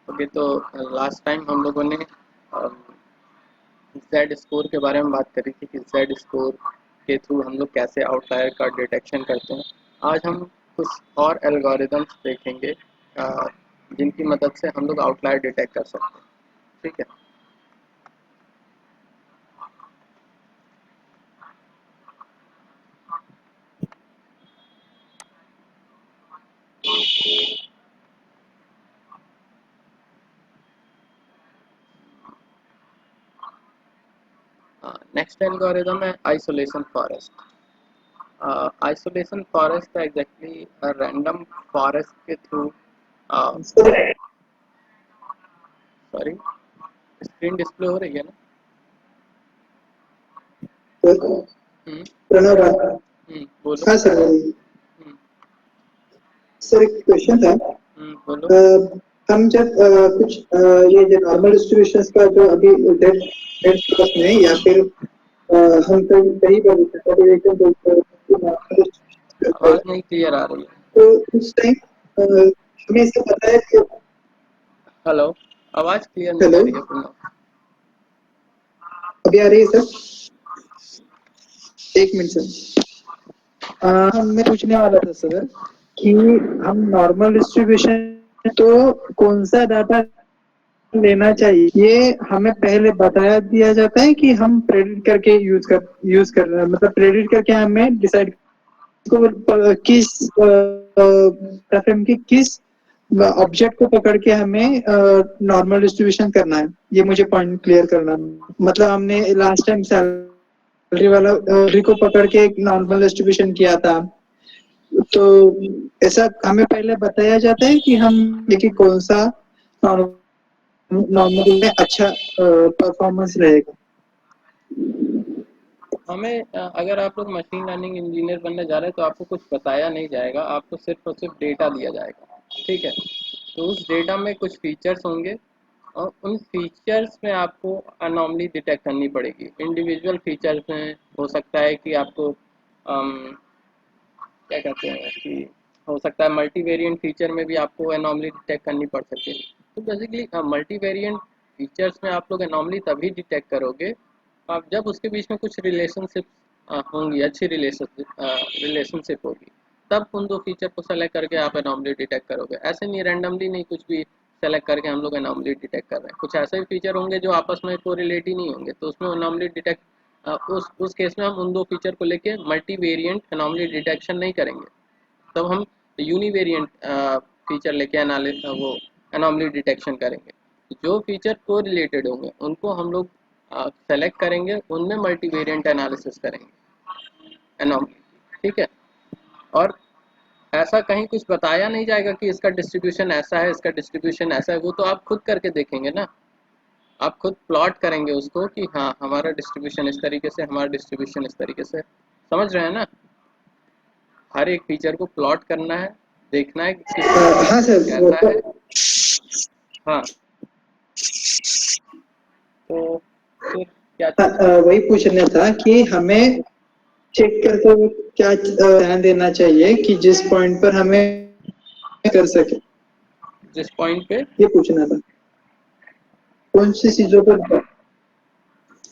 Okay, तो last time हम लोगों ने जेड स्कोर के बारे में बात करी थी कि जेड स्कोर के थ्रू हम लोग कैसे आउटलायर का डिटेक्शन करते हैं। आज हम कुछ और एल्गोरिदम्स देखेंगे जिनकी मदद से हम लोग आउटलायर डिटेक्ट कर सकते हैं। ठीक है। नेक्स्ट एल्गोरिदम है isolation forest. Isolation forest exactly random forest के थ्रू, सॉरी, स्क्रीन डिस्प्ले हो रही है ना? हम्म। प्रणव, बोलो। हाँ सर, हम्म। सर एक क्वेश्चन था। बोलो। हम जब कुछ ये जो नॉर्मल डिस्ट्रीब्यूशन का जो अभी डेट क्लास में या फिर हम कहीं पर करते आवाज़ हैं, नहीं क्लियर आ रही है। तो उस टाइम हमें इसे पता है कि हेलो, आवाज़ क्लियर नहीं आ हेलो, रही है पुनः। अभी आ रही है सर? एक मिनट सर। मैं पूछने वाला था सर कि हम नॉर्मल डिस्ट्रीब्यूशन तो कौन सा डाटा लेना चाहिए, ये हमें पहले बताया दिया जाता है कि हम प्रेडिक्ट करके यूज कर रहे हैं, मतलब प्रेडिक्ट करके हमें डिसाइड किस की किस ऑब्जेक्ट को पकड़ के हमें नॉर्मल डिस्ट्रीब्यूशन करना है। ये मुझे पॉइंट क्लियर करना है। मतलब हमने लास्ट टाइम सैलरी वाला सैलरी को पकड़ के एक नॉर्मल डिस्ट्रीब्यूशन किया था, तो ऐसा हमें पहले बताया जाता है कि हम देखिए कौन सा नॉर्मल में अच्छा परफॉर्मेंस रहेगा। हमें अगर आप लोग मशीन लर्निंग इंजीनियर बनने जा रहे हैं तो आपको कुछ बताया नहीं जाएगा, आपको सिर्फ और सिर्फ डेटा दिया जाएगा। ठीक है। तो उस डेटा में कुछ फीचर्स होंगे और उन फीचर्स में आपको अनॉमली डिटेक्ट करनी पड़ेगी। इंडिविजुअल फीचर्स में हो सकता है कि आपको क्या कहते हैं कि हो सकता है मल्टीवेरिएंट फीचर में भी आपको एनॉमली डिटेक्ट करनी पड़ सके। तो बेसिकली मल्टीवेरिएंट फीचर्स में आप लोग एनॉमली तभी डिटेक्ट करोगे आप जब उसके बीच में कुछ रिलेशनशिप होंगी, अच्छी रिलेशनशिप होगी, तब उन दो फीचर को सेलेक्ट करके आप एनॉमली डिटेक्ट करोगे। ऐसे नहीं रैंडमली नहीं कुछ भी सेलेक्ट करके हम लोग एनॉमली डिटेक्ट कर रहे हैं। कुछ ऐसे भी फीचर होंगे जो आपस में कोरिलेट ही नहीं होंगे, तो उसमें एनॉमली डिटेक्ट उस केस में हम उन दो फीचर को लेके मल्टी वेरिएंट एनॉमली डिटेक्शन नहीं करेंगे। तब हम यूनिवेरिएंट फीचर लेके वो एनॉमली डिटेक्शन करेंगे। जो फीचर को रिलेटेड होंगे उनको हम लोग सेलेक्ट करेंगे, उनमें मल्टीवेरिएंट एनालिसिस करेंगे एनॉमली। ठीक है। और ऐसा कहीं कुछ बताया नहीं जाएगा कि इसका डिस्ट्रीब्यूशन ऐसा है, इसका डिस्ट्रीब्यूशन ऐसा है। वो तो आप खुद करके देखेंगे ना, आप खुद प्लॉट करेंगे उसको कि हाँ हमारा डिस्ट्रीब्यूशन इस तरीके से, हमारा डिस्ट्रीब्यूशन इस तरीके से। समझ रहे हैं ना? हर एक फीचर को प्लॉट करना है, देखना है कि किसका हाँ डिस्ट्रीब्यूशन सर, वो कैसा है। हाँ, तो फिर क्या चीज़? वही पूछना था कि हमें चेक करते हुए क्या ध्यान देना चाहिए कि जिस पॉइंट पर हमें कर सके, जिस पॉइंट पे ये पूछना था। कौन सी चीजों पर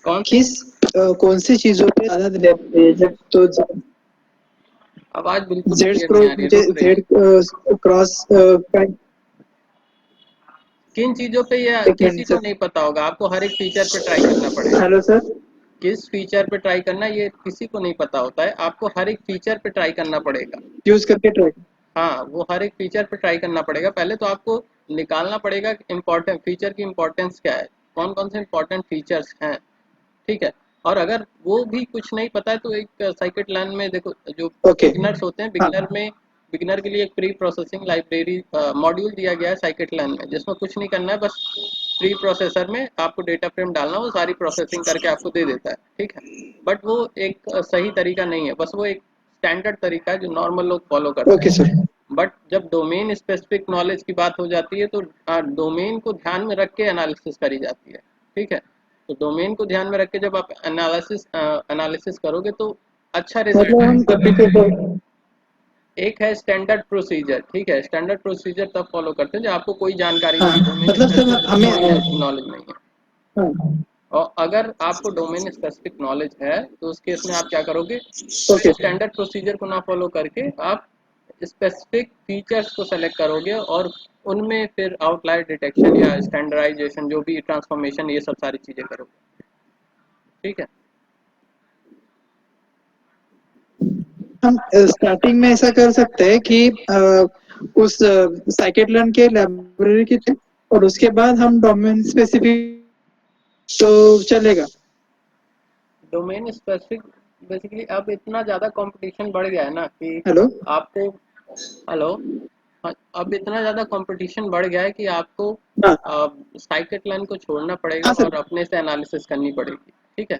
कौन सी किस कौन सी चीजों पे ज्यादा ध्यान देना चाहिए, जब तो आवाज़ बिल्कुल जेड क्लियर नहीं क्रॉस आ रही है, मुझे रुक रही है। जेड क्रॉस किन चीज़ों पे ये एक किसी मिनट को सर। नहीं पता होगा, आपको हर एक फीचर पे ट्राई करना पड़ेगा। Hello sir. किस फीचर पे ट्राई करना ये किसी को नहीं पता होता है, आपको हर एक फीचर पे ट्राई करना पड़ेगा। यूज करके ट्राई। हाँ, वो हर एक फीचर पे ट्राई करना पड़ेगा। पहले तो आपको निकालना पड़ेगा कि इम्पोर्टेंट फीचर की इम्पोर्टेंस क्या है, कौन कौन से इम्पोर्टेंट फीचर्स हैं। ठीक है। और अगर वो भी कुछ नहीं पता है तो एक साइकिट लर्न में देखो, जो ओके। बिगनर्स होते हैं, हाँ। बिगनर के लिए एक प्री प्रोसेसिंग लाइब्रेरी मॉड्यूल दिया गया है साइकिट लर्न में, जिसमें कुछ नहीं करना है, बस प्री प्रोसेसर में आपको डेटा फ्रेम डालना, वो सारी प्रोसेसिंग करके आपको दे देता है। ठीक है। बट वो एक सही तरीका नहीं है, बस वो एक स्टैंडर्ड तरीका है जो नॉर्मल लोग फॉलो करते ओके हैं। सर। बट जब डोमेन स्पेसिफिक नॉलेज की बात हो जाती है तो डोमेन को ध्यान में रख के एनालिसिस करी जाती है। ठीक है। तो डोमेन को ध्यान में रख के जब आप एनालिसिस एनालिसिस करोगे तो अच्छा रिजल्ट मतलब हम आएगा। कभी कभी एक है स्टैंडर्ड प्रोसीजर, ठीक है। स्टैंडर्ड प्रोसीजर तब फॉलो करते हैं जब आपको कोई जानकारी हाँ नहीं है, डोमेन मतलब सर स्पेसिफिक हमें नॉलेज नहीं है। हाँ और अगर आपको डोमेन स्पेसिफिक नॉलेज है तो उस केस में आप क्या करोगे, ओके फिर स्टैंडर्ड प्रोसीजर को ना फॉलो करके आप स्पेसिफिक फीचर्स को सेलेक्ट करोगे और उनमें फिर आउटलायर डिटेक्शन या स्टैंडर्डाइजेशन जो भी ट्रांसफॉर्मेशन ये सब सारी चीज़ें करोगे, ठीक है। हम स्टार्टिंग में ऐसा कर सकते हैं कि उस साइकिट लर्न के लाइब्रेरी की और उसके बाद हम डोमेन स्पेसिफिक तो चलेगा। डोमेन स्पेसिफिक बेसिकली अब इतना ज़्यादा कंपटीशन बढ़ गया है ना कि हेलो। आपको, हेलो, हाँ, अब इतना ज़्यादा कंपटीशन बढ़ गया है कि आपको हाँ साइकिट लाइन को छोड़ना पड़ेगा हाँ सर। और अपने से एनालिसिस करनी पड़ेगी, ठीक है।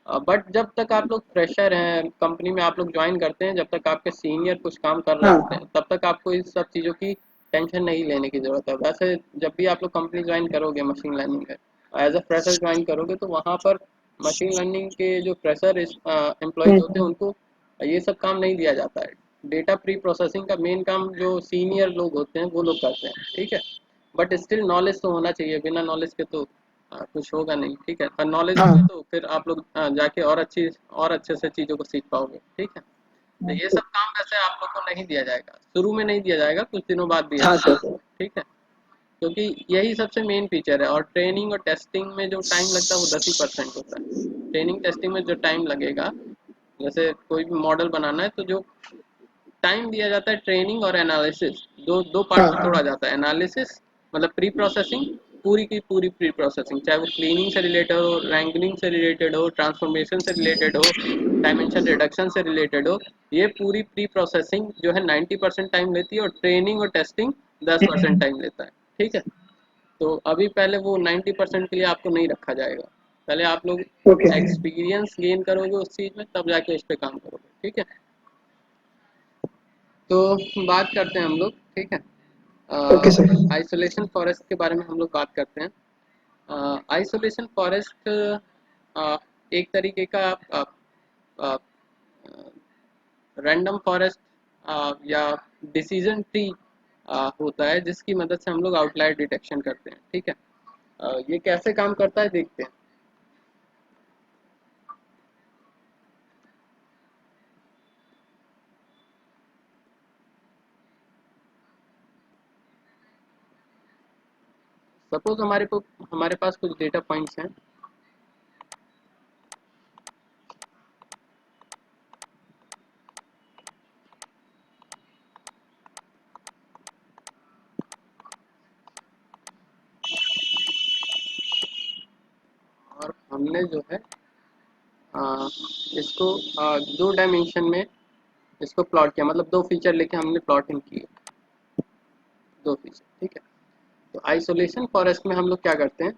बट जब तक आप लोग फ्रेशर हैं कंपनी में, आप लोग ज्वाइन करते हैं, जब तक आपके सीनियर कुछ काम कर रहे होते हाँ हैं तब तक आपको इस सब चीज़ों की टेंशन नहीं लेने की ज़रूरत है। वैसे जब भी आप लोग कंपनी ज्वाइन करोगे मशीन लर्निंग में, एज अ फ्रेशर ज्वाइन करोगे तो वहाँ पर मशीन लर्निंग के जो फ्रेशर एम्प्लॉयज़ होते हैं हम्म, उनको ये सब काम नहीं दिया जाता है। डेटा प्री प्रोसेसिंग का मेन काम जो सीनियर लोग होते हैं वो लोग करते हैं, ठीक है। बट स्टिल नॉलेज तो होना चाहिए, बिना नॉलेज के तो कुछ होगा नहीं, ठीक है। और नॉलेज हाँ होगा तो फिर आप लोग जाके और अच्छे से चीज़ों को सीख पाओगे, ठीक है। तो ये सब काम वैसे आप लोग को नहीं दिया जाएगा, शुरू में नहीं दिया जाएगा, कुछ दिनों बाद दिया हाँ जाएगा, सर। ठीक है। क्योंकि यही सबसे मेन फीचर है। और ट्रेनिंग और टेस्टिंग में जो टाइम लगता है वो 10% होता है। ट्रेनिंग टेस्टिंग में जो टाइम लगेगा, जैसे कोई भी मॉडल बनाना है तो जो टाइम दिया जाता है ट्रेनिंग और एनालिसिस, दो दो पार्ट में तोड़ा हाँ जाता है। एनालिसिस मतलब प्री प्रोसेसिंग, पूरी की पूरी प्री प्रोसेसिंग, चाहे वो क्लीनिंग से रिलेटेड हो, रैंकलिंग से रिलेटेड हो, ट्रांसफॉर्मेशन से रिलेटेड हो, डायमेंशन रिडक्शन से रिलेटेड हो, ये पूरी प्री प्रोसेसिंग जो है 90% टाइम लेती है और ट्रेनिंग और टेस्टिंग 10% टाइम लेता है, ठीक है। तो अभी पहले वो 90% के लिए आपको नहीं रखा जाएगा, पहले आप लोग ओके एक्सपीरियंस गेन करोगे उस चीज़ में तब जाके उस पर काम करोगे, ठीक है। तो बात करते हैं हम लोग, ठीक है। Okay sir. आइसोलेशन फॉरेस्ट के बारे में हम लोग बात करते हैं। आइसोलेशन फॉरेस्ट एक तरीके का रैंडम फॉरेस्ट या डिसीजन ट्री होता है जिसकी मदद से हम लोग आउटलायर डिटेक्शन करते हैं, ठीक है। ये कैसे काम करता है देखते हैं। सपोज हमारे पास कुछ डेटा पॉइंट्स हैं, और हमने जो है अ, इसको 2 डायमेंशन में इसको प्लॉट किया, मतलब 2 फीचर लेके हमने प्लॉटिंग की, 2 फीचर, ठीक है। तो आइसोलेशन फॉरेस्ट में हम लोग क्या करते हैं,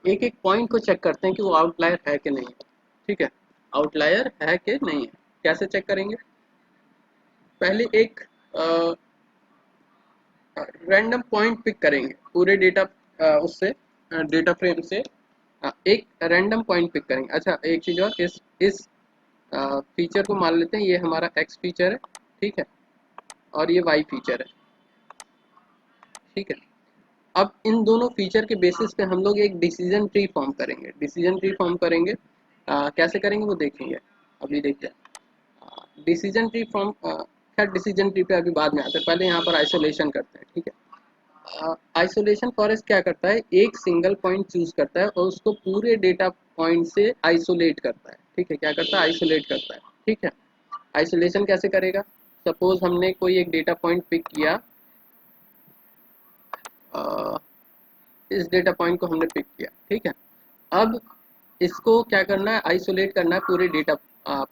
एक एक पॉइंट को चेक करते हैं कि वो आउटलायर है कि नहीं है, ठीक है। आउटलायर है कि नहीं है, कैसे चेक करेंगे। पहले एक रैंडम पॉइंट पिक करेंगे पूरे डेटा उससे डेटा फ्रेम से एक रैंडम पॉइंट पिक करेंगे। अच्छा एक चीज़ और, इस फीचर को मान लेते हैं ये हमारा एक्स फीचर है, ठीक है, और ये वाई फीचर है, ठीक है। अब इन दोनों फीचर के बेसिस पे हम लोग एक डिसीजन ट्री फॉर्म करेंगे। डिसीजन ट्री फॉर्म करेंगे, कैसे करेंगे वो देखेंगे, अभी देखते हैं। डिसीजन ट्री फॉर्म, खैर डिसीजन ट्री पे अभी बाद में आते हैं, पहले यहाँ पर आइसोलेशन करते हैं, ठीक है। आइसोलेशन फॉरेस्ट क्या करता है, एक सिंगल पॉइंट चूज करता है और उसको पूरे डेटा पॉइंट से आइसोलेट करता है, ठीक है। क्या करता है, आइसोलेट करता है, ठीक है। आइसोलेशन कैसे करेगा, सपोज हमने कोई एक डेटा पॉइंट पिक किया, अ, इस डेटा पॉइंट को हमने पिक किया, ठीक है। अब इसको क्या करना है, आइसोलेट करना है पूरे डेटा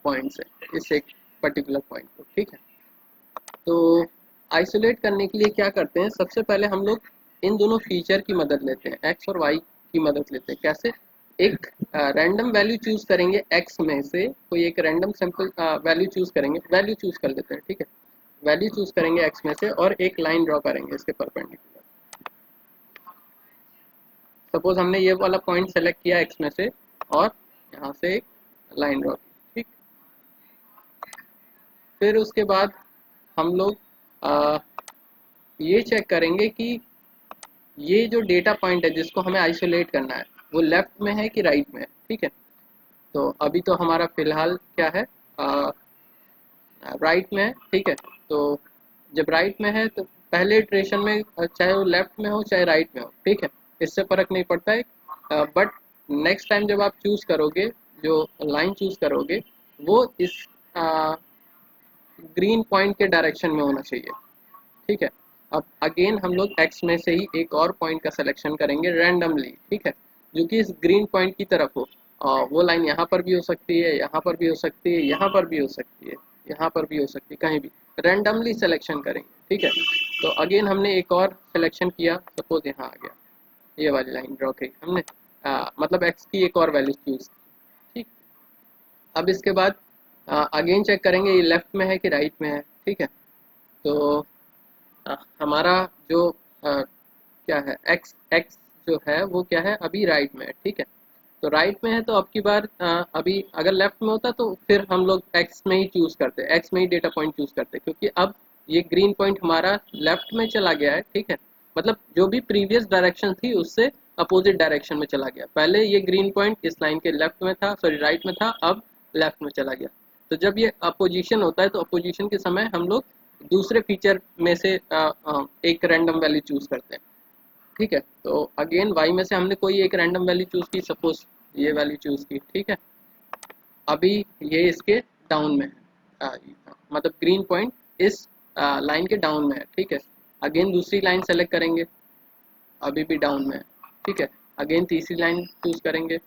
पॉइंट से, इस एक पर्टिकुलर पॉइंट को, ठीक है। तो आइसोलेट करने के लिए क्या करते हैं, सबसे पहले हम लोग इन दोनों फीचर की मदद लेते हैं, एक्स और वाई की मदद लेते हैं। कैसे, एक रैंडम वैल्यू चूज करेंगे एक्स में से, कोई एक रैंडम सिंपल वैल्यू चूज करेंगे, वैल्यू चूज कर लेते हैं, ठीक है। वैल्यू चूज करेंगे एक्स में से और एक लाइन ड्रॉ करेंगे इसके परपेंडिकुलर। सपोज हमने ये वाला पॉइंट सेलेक्ट किया एक्स में से और यहाँ से एक लाइन ड्रॉ की, ठीक। फिर उसके बाद हम लोग ये चेक करेंगे कि ये जो डेटा पॉइंट है जिसको हमें आइसोलेट करना है वो लेफ्ट में है कि राइट में है। ठीक है, तो अभी तो हमारा फिलहाल क्या है, राइट में है। ठीक है, तो जब राइट में है तो पहले इटरेशन में चाहे वो लेफ्ट में हो चाहे राइट में हो, ठीक है, इससे फर्क नहीं पड़ता है। बट नेक्स्ट टाइम जब आप चूज करोगे, जो लाइन चूज करोगे वो इस ग्रीन पॉइंट के डायरेक्शन में होना चाहिए। ठीक है, अब अगेन हम लोग x में से ही एक और पॉइंट का सिलेक्शन करेंगे रैंडमली। ठीक है, जो कि इस ग्रीन पॉइंट की तरफ हो। वो लाइन यहाँ पर भी हो सकती है, यहाँ पर भी हो सकती है, यहाँ पर भी हो सकती है, यहाँ पर भी हो सकती है, कहीं भी रैंडमली सिलेक्शन करेंगे। ठीक है, तो अगेन हमने एक और सिलेक्शन किया, सपोज यहाँ आ गया, ये वाली लाइन ड्रॉ की हमने, मतलब x की एक और वैल्यू चूज। ठीक, अब इसके बाद अगेन चेक करेंगे ये लेफ्ट में है कि राइट में है। ठीक है, तो हमारा जो क्या है एक्स एक्स जो है वो क्या है अभी राइट में है। ठीक है, तो राइट में है तो अब की बार अभी अगर लेफ्ट में होता तो फिर हम लोग एक्स में ही चूज करते, एक्स में ही डेटा पॉइंट चूज करते, क्योंकि अब ये ग्रीन पॉइंट हमारा लेफ्ट में चला गया है। ठीक है, मतलब जो भी प्रीवियस डायरेक्शन थी उससे अपोजिट डायरेक्शन में चला गया। पहले ये ग्रीन पॉइंट इस लाइन के लेफ्ट में था, सॉरी राइट में था, अब लेफ्ट में चला गया। तो जब ये अपोजिशन होता है तो अपोजिशन के समय हम लोग दूसरे फीचर में से एक रैंडम वैल्यू चूज करते हैं। ठीक है, तो अगेन y में से हमने कोई एक रैंडम वैल्यू चूज की, सपोज ये वैल्यू चूज की। ठीक है, अभी ये इसके डाउन में है, मतलब ग्रीन पॉइंट इस लाइन के डाउन में है। ठीक है, अगेन दूसरी लाइन सेलेक्ट करेंगे, अभी भी डाउन में है। ठीक है, अगेन तीसरी लाइन चूज करेंगे,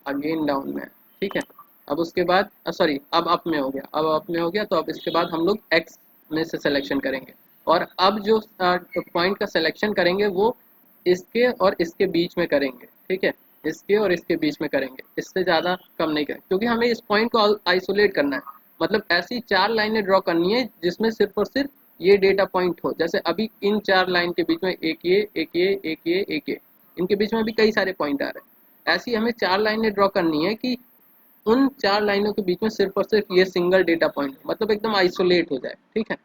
अगेन डाउन में है। ठीक है, अब उसके बाद सॉरी अब अप में हो गया, अब अप में हो गया, तो अब इसके बाद हम लोग एक्स में से सिलेक्शन करेंगे। और अब जो पॉइंट का सिलेक्शन करेंगे वो इसके और इसके बीच में करेंगे। ठीक है, इसके और इसके बीच में करेंगे, इससे ज़्यादा कम नहीं करेंगे, क्योंकि हमें इस पॉइंट को आइसोलेट करना है। मतलब ऐसी 4 लाइनें ड्रॉ करनी है जिसमें सिर्फ और सिर्फ ये डेटा पॉइंट हो। जैसे अभी इन 4 लाइन के बीच में एक ये, एक ये, एक ये, एक ये, इनके बीच में भी कई सारे पॉइंट आ रहे हैं। ऐसी हमें 4 लाइनें ड्रॉ करनी है कि उन 4 लाइनों के बीच में सिर्फ और सिर्फ ये सिंगल डेटा पॉइंट, मतलब एकदम आइसोलेट हो जाए। ठीक है,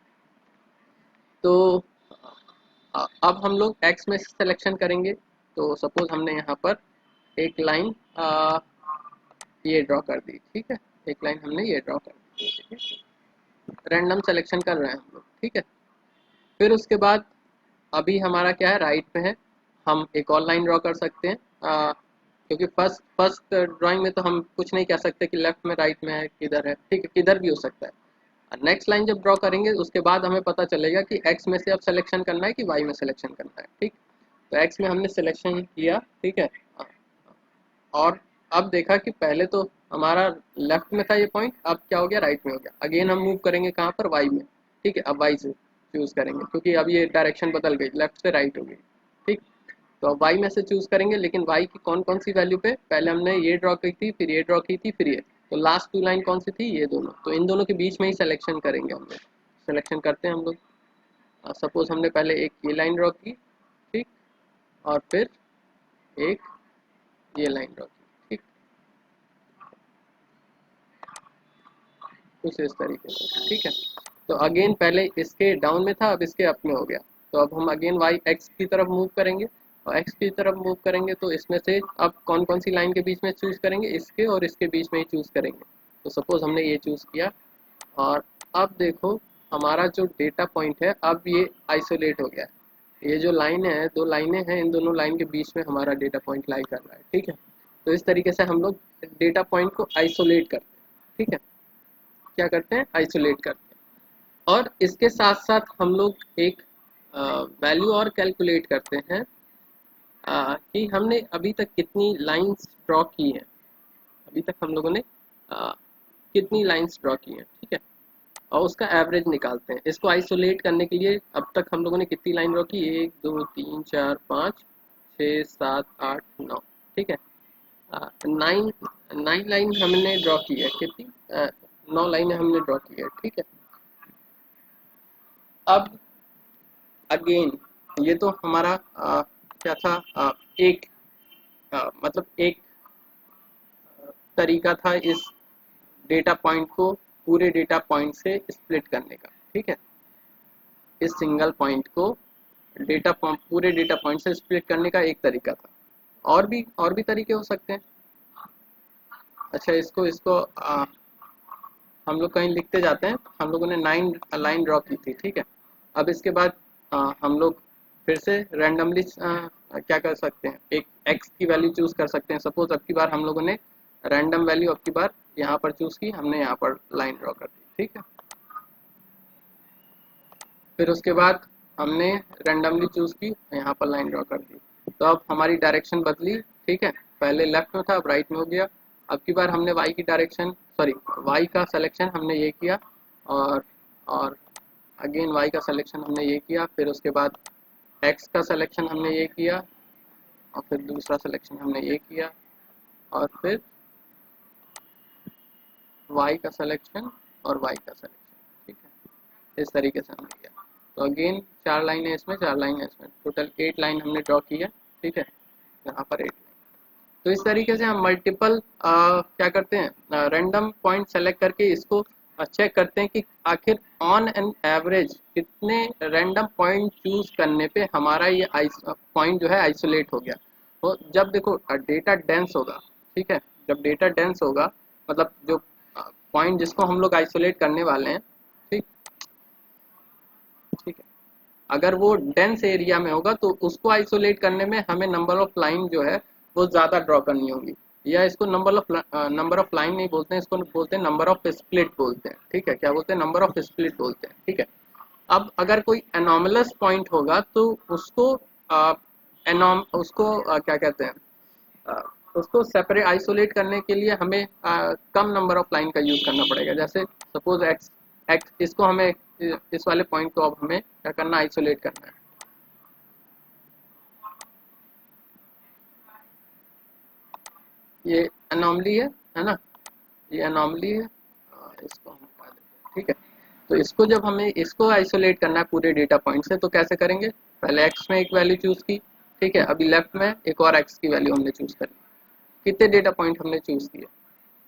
तो अब हम लोग एक्स में सिलेक्शन करेंगे। तो सपोज हमने यहाँ पर एक लाइन ये ड्रॉ कर दी। ठीक है, एक लाइन हमने ये ड्रॉ कर दी। ठीक है, रैंडम सिलेक्शन कर रहे हैं हम लोग। ठीक है, फिर उसके बाद अभी हमारा क्या है, राइट में है, हम एक और लाइन ड्रॉ कर सकते हैं। क्योंकि फर्स्ट फर्स्ट ड्राइंग में तो हम कुछ नहीं कह सकते कि लेफ्ट में राइट में है किधर है। ठीक है, किधर भी हो सकता है। नेक्स्ट लाइन जब ड्रॉ करेंगे उसके बाद हमें पता चलेगा कि एक्स में से अब सिलेक्शन करना है कि वाई में सिलेक्शन करना है। ठीक, तो एक्स में हमने सिलेक्शन किया। ठीक है, और अब देखा कि पहले तो हमारा लेफ्ट में था ये पॉइंट, अब क्या हो गया, राइट में हो गया। अगेन हम मूव करेंगे कहाँ पर, वाई में। ठीक है, अब वाई से चूज़ करेंगे क्योंकि अब ये डायरेक्शन बदल गई, लेफ्ट से राइट हो गई। ठीक, तो अब वाई में से चूज़ करेंगे, लेकिन वाई की कौन कौन सी वैल्यू पे, पहले हमने ये ड्रॉ की थी, फिर ये ड्रॉ की थी, फिर ये, तो लास्ट 2 लाइन कौन सी थी, ये दोनों, तो इन दोनों के बीच में ही सिलेक्शन करेंगे हम लोग। सिलेक्शन करते हैं हम लोग। सपोज हमने पहले एक ये लाइन ड्रॉ की, ठीक, और फिर एक ये लाइन ड्रॉ की। ठीक, कुछ इस तरीके से। ठीक है, तो अगेन पहले इसके डाउन में था, अब इसके अप में हो गया। तो अब हम अगेन वाई एक्स की तरफ मूव करेंगे, और एक्स की तरफ मूव करेंगे तो इसमें से अब कौन कौन सी लाइन के बीच में चूज़ करेंगे, इसके और इसके बीच में ही चूज़ करेंगे। तो सपोज हमने ये चूज़ किया, और अब देखो हमारा जो डेटा पॉइंट है अब ये आइसोलेट हो गया है। ये जो लाइन है, 2 लाइनें हैं, इन दोनों लाइन के बीच में हमारा डेटा पॉइंट लाई कर रहा है। ठीक है, तो इस तरीके से हम लोग डेटा पॉइंट को आइसोलेट करते हैं। ठीक है, क्या करते हैं, आइसोलेट करते हैं। और इसके साथ साथ हम लोग एक वैल्यू और कैलकुलेट करते हैं कि हमने अभी तक कितनी लाइंस ड्रॉ की हैं। अभी तक हम लोगों ने कितनी लाइंस ड्रॉ की हैं। ठीक है, और उसका एवरेज निकालते हैं। इसको आइसोलेट करने के लिए अब तक हम लोगों ने कितनी लाइन ड्रॉ की, 1 2 3 4 5 6 7 8 9। ठीक है, 9 लाइन हमने ड्रॉ की है, कितनी, 9 लाइनें हमने ड्रॉ की है। ठीक है, अब अगेन ये तो हमारा क्या था, एक मतलब एक तरीका था इस डेटा पॉइंट को पूरे डेटा पॉइंट से स्प्लिट करने का। ठीक है, इस सिंगल पॉइंट को पूरे डेटा पॉइंट से स्प्लिट करने का एक तरीका था। और भी तरीके हो सकते हैं। अच्छा, इसको इसको हम लोग कहीं लिखते जाते हैं। हम लोगों ने 9 लाइन ड्रॉ की थी, ठीक है। अब इसके बाद हम लोग फिर से रैंडमली क्या कर सकते हैं, एक x की वैल्यू चूज कर सकते हैं। सपोज अब की बार हम लोगों ने रैंडम वैल्यू अब की बार यहाँ पर चूज की, हमने यहाँ पर लाइन ड्रॉ कर दी, ठीक है। फिर उसके बाद हमने रैंडमली चूज की, यहाँ पर लाइन ड्रॉ कर दी। तो अब हमारी डायरेक्शन बदली, ठीक है। पहले लेफ्ट में था, अब राइट में हो गया। अब की बार हमने y की डायरेक्शन, सॉरी y का सिलेक्शन हमने ये किया, और अगेन y का सिलेक्शन हमने ये किया। फिर उसके बाद x का सिलेक्शन हमने ये किया, और फिर दूसरा सिलेक्शन हमने ये किया, और फिर y का सिलेक्शन और y का सिलेक्शन, ठीक है। इस तरीके से हमने किया। तो अगेन 4 लाइन है इसमें, 4 लाइन है इसमें, टोटल 8 लाइन हमने ड्रॉ की है, ठीक है। यहाँ पर 8 लाइन। तो इस तरीके से हम मल्टीपल क्या करते हैं, रैंडम पॉइंट सेलेक्ट करके इसको चेक करते हैं कि आखिर ऑन एन एवरेज कितने रैंडम पॉइंट चूज करने पे हमारा ये पॉइंट जो है आइसोलेट हो गया। तो जब देखो डेटा डेंस होगा, ठीक है, जब डेटा डेंस होगा, मतलब जो पॉइंट जिसको हम लोग आइसोलेट करने वाले हैं, ठीक ठीक है, अगर वो डेंस एरिया में होगा तो उसको आइसोलेट करने में हमें नंबर ऑफ लाइन जो है वो ज़्यादा ड्रॉ करनी होगी। या इसको नंबर ऑफ लाइन नहीं बोलते हैं, इसको बोलते हैं नंबर ऑफ स्प्लिट बोलते हैं, ठीक है। क्या बोलते हैं, नंबर ऑफ स्प्लिट बोलते हैं, ठीक है। अब अगर कोई एनोमलस पॉइंट होगा तो उसको क्या कहते हैं, अ, उसको सेपरेट आइसोलेट करने के लिए हमें कम नंबर ऑफ लाइन का यूज़ करना पड़ेगा। जैसे सपोज एक्स इसको हमें इस वाले पॉइंट को अब हमें क्या करना, आइसोलेट करना है। ये अनोमली है ना, ये अनोमली है। इसको हम हटा देते हैं, ठीक है। तो इसको जब हमें इसको आइसोलेट करना है पूरे डेटा पॉइंट से, तो कैसे करेंगे, पहले एक्स में एक वैल्यू चूज़ की, ठीक है। अभी लेफ्ट में एक और एक्स की वैल्यू हमने चूज़ करी। कितने डेटा पॉइंट हमने चूज़ किए,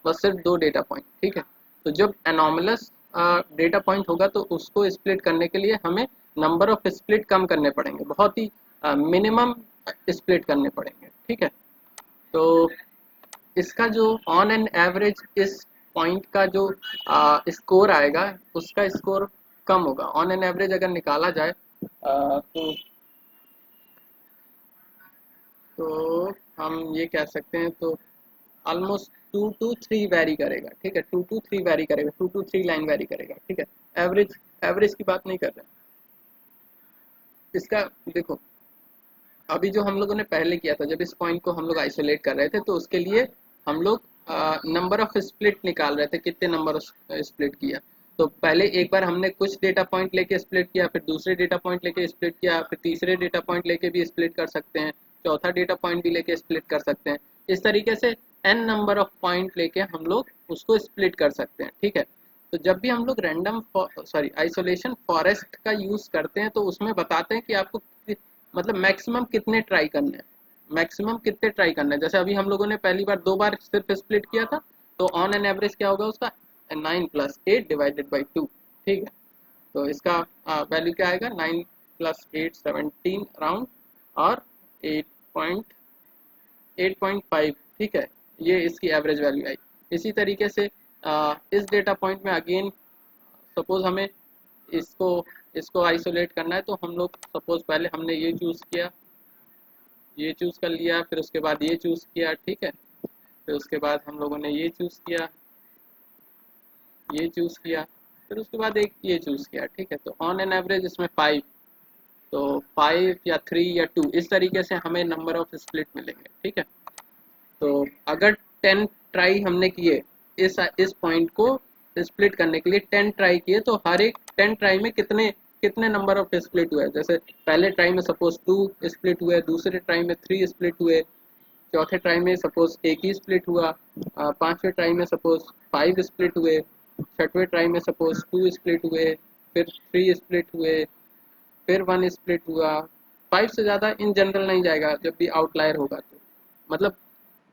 बस सिर्फ 2 डेटा पॉइंट, ठीक है। तो जब एनोमलस डेटा पॉइंट होगा तो उसको स्प्लिट करने के लिए हमें नंबर ऑफ स्प्लिट कम करने पड़ेंगे, बहुत ही मिनिमम स्प्लिट करने पड़ेंगे, ठीक है। तो इसका जो ऑन एन एवरेज इस पॉइंट का जो स्कोर आएगा, उसका स्कोर कम होगा। ऑन एन एवरेज अगर निकाला जाए तो हम ये कह सकते हैं, तो ऑलमोस्ट 2 to 3 वेरी करेगा, ठीक है। 2 to 3 वेरी करेगा, 2 to 3 लाइन वेरी करेगा, ठीक है। एवरेज की बात नहीं कर रहे हैं। इसका देखो, अभी जो हम लोगों ने पहले किया था, जब इस पॉइंट को हम लोग आइसोलेट कर रहे थे, तो उसके लिए हम लोग नंबर ऑफ स्प्लिट निकाल रहे थे, कितने नंबर ऑफ स्प्लिट किया। तो पहले एक बार हमने कुछ डेटा पॉइंट लेके स्प्लिट किया, फिर दूसरे डेटा पॉइंट लेके स्प्लिट किया, फिर तीसरे डेटा पॉइंट लेके भी स्प्लिट कर सकते हैं, चौथा डेटा पॉइंट भी लेके स्प्लिट कर सकते हैं। इस तरीके से n नंबर ऑफ पॉइंट लेके हम लोग उसको स्प्लिट कर सकते हैं, ठीक है। तो जब भी हम लोग आइसोलेशन फॉरेस्ट का यूज करते हैं, तो उसमें बताते हैं कि आपको मतलब मैक्सिमम कितने ट्राई करने हैं, मैक्सिमम कितने ट्राई करना है। जैसे अभी हम लोगों ने पहली बार 2 बार सिर्फ स्प्लिट किया था, तो ऑन एन एवरेज क्या होगा उसका, 9 + 8 / 2, ठीक है। तो इसका वैल्यू क्या आएगा, 9 + 8 17 अराउंड, और 8.5, ठीक है। ये इसकी एवरेज वैल्यू आई। इसी तरीके से इस डेटा पॉइंट में अगेन सपोज हमें इसको इसको आइसोलेट करना है, तो हम लोग सपोज पहले हमने ये चूज़ किया, ये चूज़ कर लिया, फिर उसके बाद ये चूज़ किया, ठीक है। फिर उसके बाद हम लोगों ने ये चूज़ किया, ये चूज़ किया, फिर उसके बाद एक ये चूज़ किया, ठीक है। तो ऑन एन एवरेज इसमें 5, तो 5 या 3 या 2, इस तरीके से हमें नंबर ऑफ स्प्लिट मिलेंगे, ठीक है। तो अगर 10 ट्राई हमने किए इस पॉइंट को स्प्लिट करने के लिए, 10 ट्राई किए, तो हर एक 10 ट्राई में कितने कितने नंबर ऑफ स्प्लिट हुए। जैसे पहले ट्राई में सपोज 2 स्प्लिट हुए, दूसरे ट्राई में 3 स्प्लिट हुए, चौथे ट्राई में सपोज एक ही स्प्लिट हुआ, पांचवें ट्राई में सपोज 5 स्प्लिट हुए, छठवें ट्राई में सपोज 2 स्प्लिट हुए, फिर 3 स्प्लिट हुए, फिर 1 स्प्लिट हुआ। 5 से ज़्यादा इन जनरल नहीं जाएगा जब भी आउटलायर होगा, तो मतलब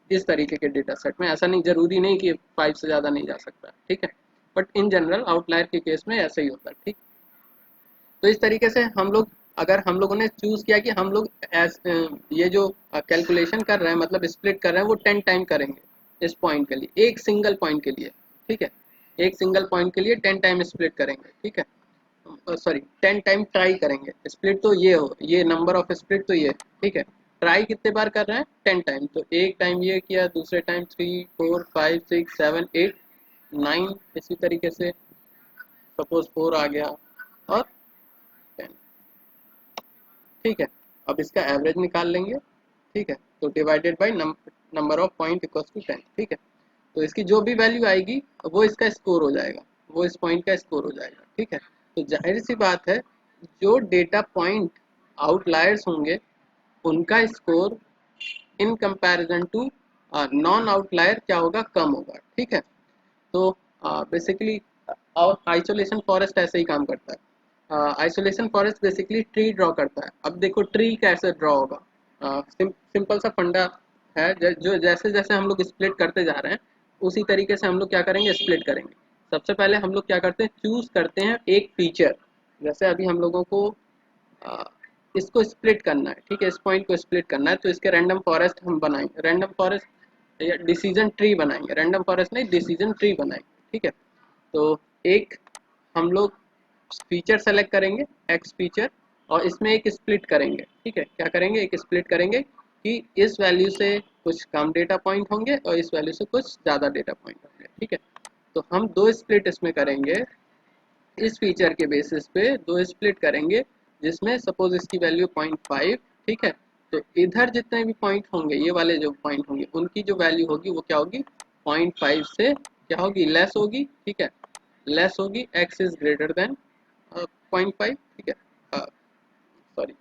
इस तरीके के डेटा सेट में ऐसा नहीं, जरूरी नहीं कि 5 से ज़्यादा नहीं जा सकता, ठीक है। बट इन जनरल आउटलायर के केस में ऐसा ही होता है, ठीक। तो इस तरीके से हम लोग, अगर हम लोगों ने चूज किया कि हम लोग ये जो कैलकुलेशन कर रहे हैं, मतलब स्प्लिट कर रहे हैं, वो 10 टाइम करेंगे इस पॉइंट के लिए, एक सिंगल पॉइंट के लिए, ठीक है, एक सिंगल पॉइंट के लिए 10 टाइम स्प्लिट करेंगे, ठीक है, सॉरी 10 टाइम ट्राई करेंगे स्प्लिट, तो ये हो, ये नंबर ऑफ स्प्लिट तो ये, ठीक है, ट्राई कितने बार कर रहे हैं, 10 टाइम, तो एक टाइम ये किया, दूसरे टाइम 3 4 5 6 7 8 9, इसी तरीके से सपोज 4 आ गया और 10, ठीक है। अब इसका एवरेज निकाल लेंगे, ठीक है, तो divided by number of point equal to 10, ठीक है, तो इसकी जो भी वैल्यू आएगी वो इसका स्कोर हो जाएगा, वो इस पॉइंट का स्कोर हो जाएगा, ठीक है। तो जाहिर सी बात है, जो डेटा पॉइंट आउटलायर्स होंगे उनका score in comparison to non outlier क्या होगा, कम होगा, ठीक है। तो बेसिकली आइसोलेशन फॉरेस्ट ऐसे ही काम करता है। Isolation forest basically tree draw करता है। अब देखो ट्री कैसे ड्रॉ होगा, सिंपल सा फंडा है, जो जैसे जैसे हम लोग स्प्लिट करते जा रहे हैं उसी तरीके से हम लोग क्या करेंगे, स्प्लिट करेंगे। सबसे पहले हम लोग क्या करते हैं, चूज करते हैं एक फीचर, जैसे अभी हम लोगों को आ, इसको स्प्लिट करना है, ठीक है, इस पॉइंट को स्प्लिट करना है, तो इसके रैंडम फॉरेस्ट हम बनाएंगे, रैंडम फॉरेस्ट या डिसीजन ट्री बनाएंगे, रैंडम फॉरेस्ट नहीं डिसीजन ट्री बनाएंगे, ठीक है। तो एक हम लोग फीचर सेलेक्ट करेंगे, एक्स फीचर, और इसमें एक स्प्लिट करेंगे, ठीक है, क्या करेंगे, एक स्प्लिट करेंगे कि इस वैल्यू से कुछ कम डेटा पॉइंट होंगे और इस वैल्यू से कुछ ज़्यादा डेटा पॉइंट होंगे, ठीक है। तो हम दो स्प्लिट इसमें करेंगे, इस फीचर के बेसिस पे दो स्प्लिट करेंगे, जिसमें सपोज इसकी वैल्यू 0.5, ठीक है, तो इधर जितने भी पॉइंट होंगे, ये वाले जो पॉइंट होंगे उनकी जो वैल्यू होगी वो क्या होगी, 0.5 से क्या होगी, लेस होगी, ठीक है, लेस होगी, x इज ग्रेटर देन 0.5, ठीक है, सॉरी,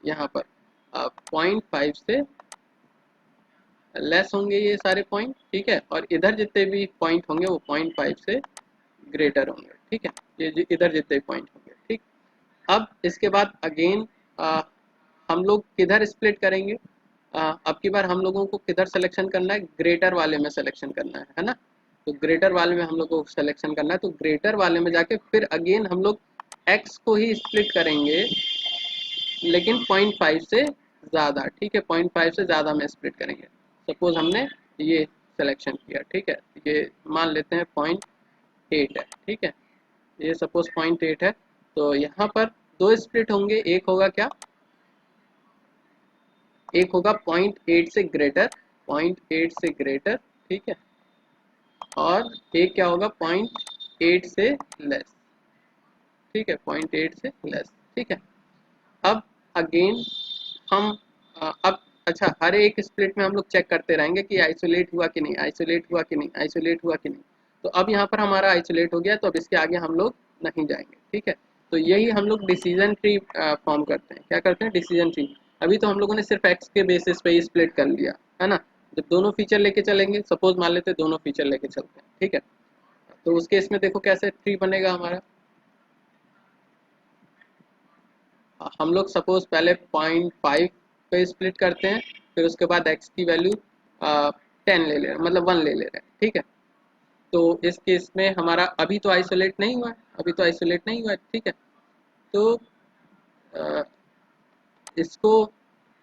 यहाँ पर 0.5 से लेस होंगे ये सारे पॉइंट, ठीक है, और इधर जितने भी पॉइंट होंगे वो 0.5 से ग्रेटर होंगे, ठीक है, ये इधर जितने पॉइंट होंगे, ठीक। अब इसके बाद अगेन हम लोग किधर स्प्लिट करेंगे, अब की बार हम लोगों को किधर सिलेक्शन करना है, ग्रेटर वाले में सिलेक्शन करना है ना, तो ग्रेटर वाले में हम लोग को सिलेक्शन करना है, तो ग्रेटर वाले में जाके फिर अगेन हम लोग x को ही स्प्लिट करेंगे, लेकिन 0.5 से ज़्यादा, ठीक है, 0.5 से ज़्यादा में स्प्लिट करेंगे। सपोज हमने ये सिलेक्शन किया, ठीक है, ये मान लेते हैं 0.8 है, ठीक है, ये सपोज 0.8 है, तो यहाँ पर दो स्प्लिट होंगे, एक होगा क्या, एक होगा 0.8 से ग्रेटर, 0.8 से ग्रेटर, ठीक है, और एक क्या होगा 0.8 से लेस, ठीक है, 0.8 से लेस, ठीक है। अब अगेन हम अब अच्छा, हर एक स्प्लिट में हम लोग चेक करते रहेंगे कि आइसोलेट हुआ कि नहीं, आइसोलेट हुआ कि नहीं, आइसोलेट हुआ कि नहीं। तो अब यहाँ पर हमारा आइसोलेट हो गया, तो अब इसके आगे हम लोग नहीं जाएंगे, ठीक है। तो यही हम लोग डिसीजन ट्री फॉर्म करते हैं, क्या करते हैं, डिसीजन ट्री। अभी तो हम लोगों ने सिर्फ एक्स के बेसिस पे ही स्प्लिट कर लिया है ना, जब दोनों फीचर लेके चलेंगे, सपोज मान लेते हैं दोनों फीचर लेके चलते हैं, ठीक है, तो उस केस में देखो कैसे ट्री बनेगा हमारा। हम लोग सपोज पहले 0.5 पे स्प्लिट करते हैं, फिर उसके बाद x की वैल्यू 10 ले ले रहे हैं, मतलब 1 ले ले रहे हैं, ठीक है। तो इस केस में हमारा अभी तो आइसोलेट नहीं हुआ है, अभी तो आइसोलेट नहीं हुआ है, ठीक है। तो आ, इसको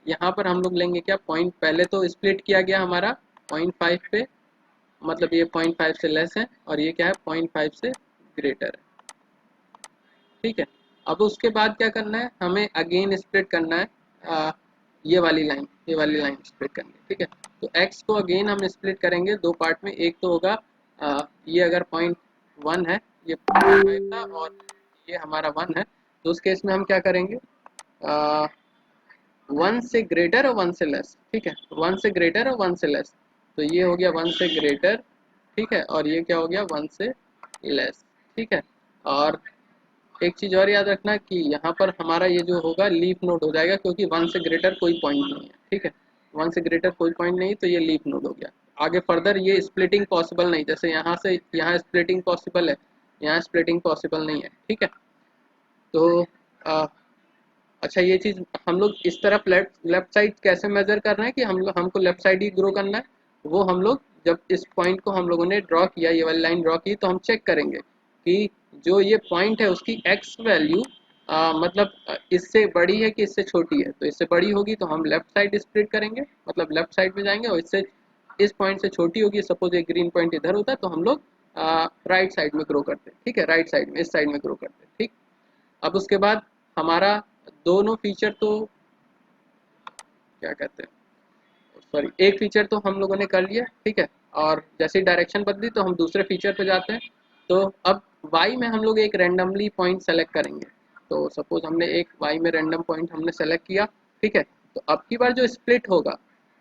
यहाँ पर हम लोग लेंगे क्या, पॉइंट, पहले तो स्प्लिट किया गया हमारा 0.5 पे, मतलब ये 0.5 से लेस है, और ये क्या है 0.5 से ग्रेटर है, ठीक है। अब उसके बाद क्या करना है, हमें अगेन स्प्लिट करना है, ये वाली लाइन स्प्लिट करनी है, ठीक है। तो x को अगेन हम स्प्लिट करेंगे दो पार्ट में, एक तो होगा ये अगर 0.1 है, ये 0.5 था और ये हमारा 1 है, तो उस केस में हम क्या करेंगे, 1 से ग्रेटर और 1 से लेस, ठीक है, 1 से ग्रेटर और 1 से लेस, तो ये हो गया 1 से ग्रेटर, ठीक है, और ये क्या हो गया 1 से लेस, ठीक है। और एक चीज़ और याद रखना कि यहाँ पर हमारा ये जो होगा लीफ नोड हो जाएगा, क्योंकि 1 से ग्रेटर कोई पॉइंट नहीं है, ठीक है, 1 से ग्रेटर कोई पॉइंट नहीं, तो ये लीफ नोड हो गया। आगे फर्दर ये स्प्लिटिंग पॉसिबल नहीं, जैसे यहाँ से यहाँ स्प्लिटिंग पॉसिबल है, यहाँ स्प्लिटिंग पॉसिबल नहीं है, ठीक है। तो आ, अच्छा, ये चीज़ हम लोग इस तरफ लेफ्ट साइड कैसे मेजर कर रहे हैं कि हम लोग, हमको लेफ्ट साइड ही ग्रो करना है, वो हम लोग जब इस पॉइंट को हम लोगों ने ड्रॉ किया, ये वाली लाइन ड्रॉ की, तो हम चेक करेंगे कि जो ये पॉइंट है उसकी एक्स वैल्यू मतलब इससे बड़ी है कि इससे छोटी है, तो इससे बड़ी होगी तो हम लेफ्ट साइड स्प्लिट करेंगे, मतलब लेफ्ट साइड में जाएंगे, और इससे इस पॉइंट से छोटी होगी, सपोज एक ग्रीन पॉइंट इधर होता है तो हम लोग राइट साइड में ग्रो करते हैं, ठीक है, राइट साइड में, इस साइड में ग्रो करते हैं, ठीक। अब उसके बाद हमारा दोनों फीचर तो क्या कहते हैं, सॉरी, एक फीचर तो हम लोगों ने कर लिया, ठीक है, और जैसे ही डायरेक्शन बदली तो हम दूसरे फीचर पे जाते हैं। तो अब y में हम लोग एक रैंडमली पॉइंट सेलेक्ट करेंगे, तो सपोज हमने एक y में रैंडम पॉइंट हमने सेलेक्ट किया, ठीक है। तो अब की बार जो स्प्लिट होगा,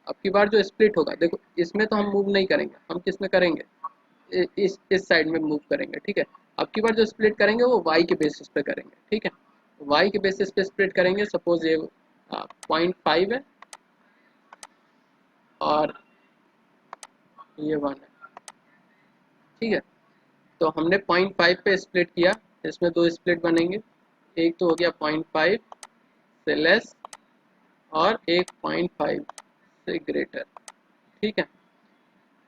अब की बार जो स्प्लिट होगा, देखो इसमें तो हम मूव नहीं करेंगे, हम किस में करेंगे, इस साइड में मूव करेंगे, ठीक है। अब की बार जो स्प्लिट करेंगे वो y के बेसिस पे करेंगे, ठीक है, y के बेसिस पे स्प्लिट करेंगे, सपोज ये 0.5 है और ये 1 है, ठीक है। तो हमने 0.5 पे स्प्लिट किया, इसमें दो स्प्लिट बनेंगे, एक तो हो गया 0.5 से लेस और एक 0.5 से ग्रेटर, ठीक है।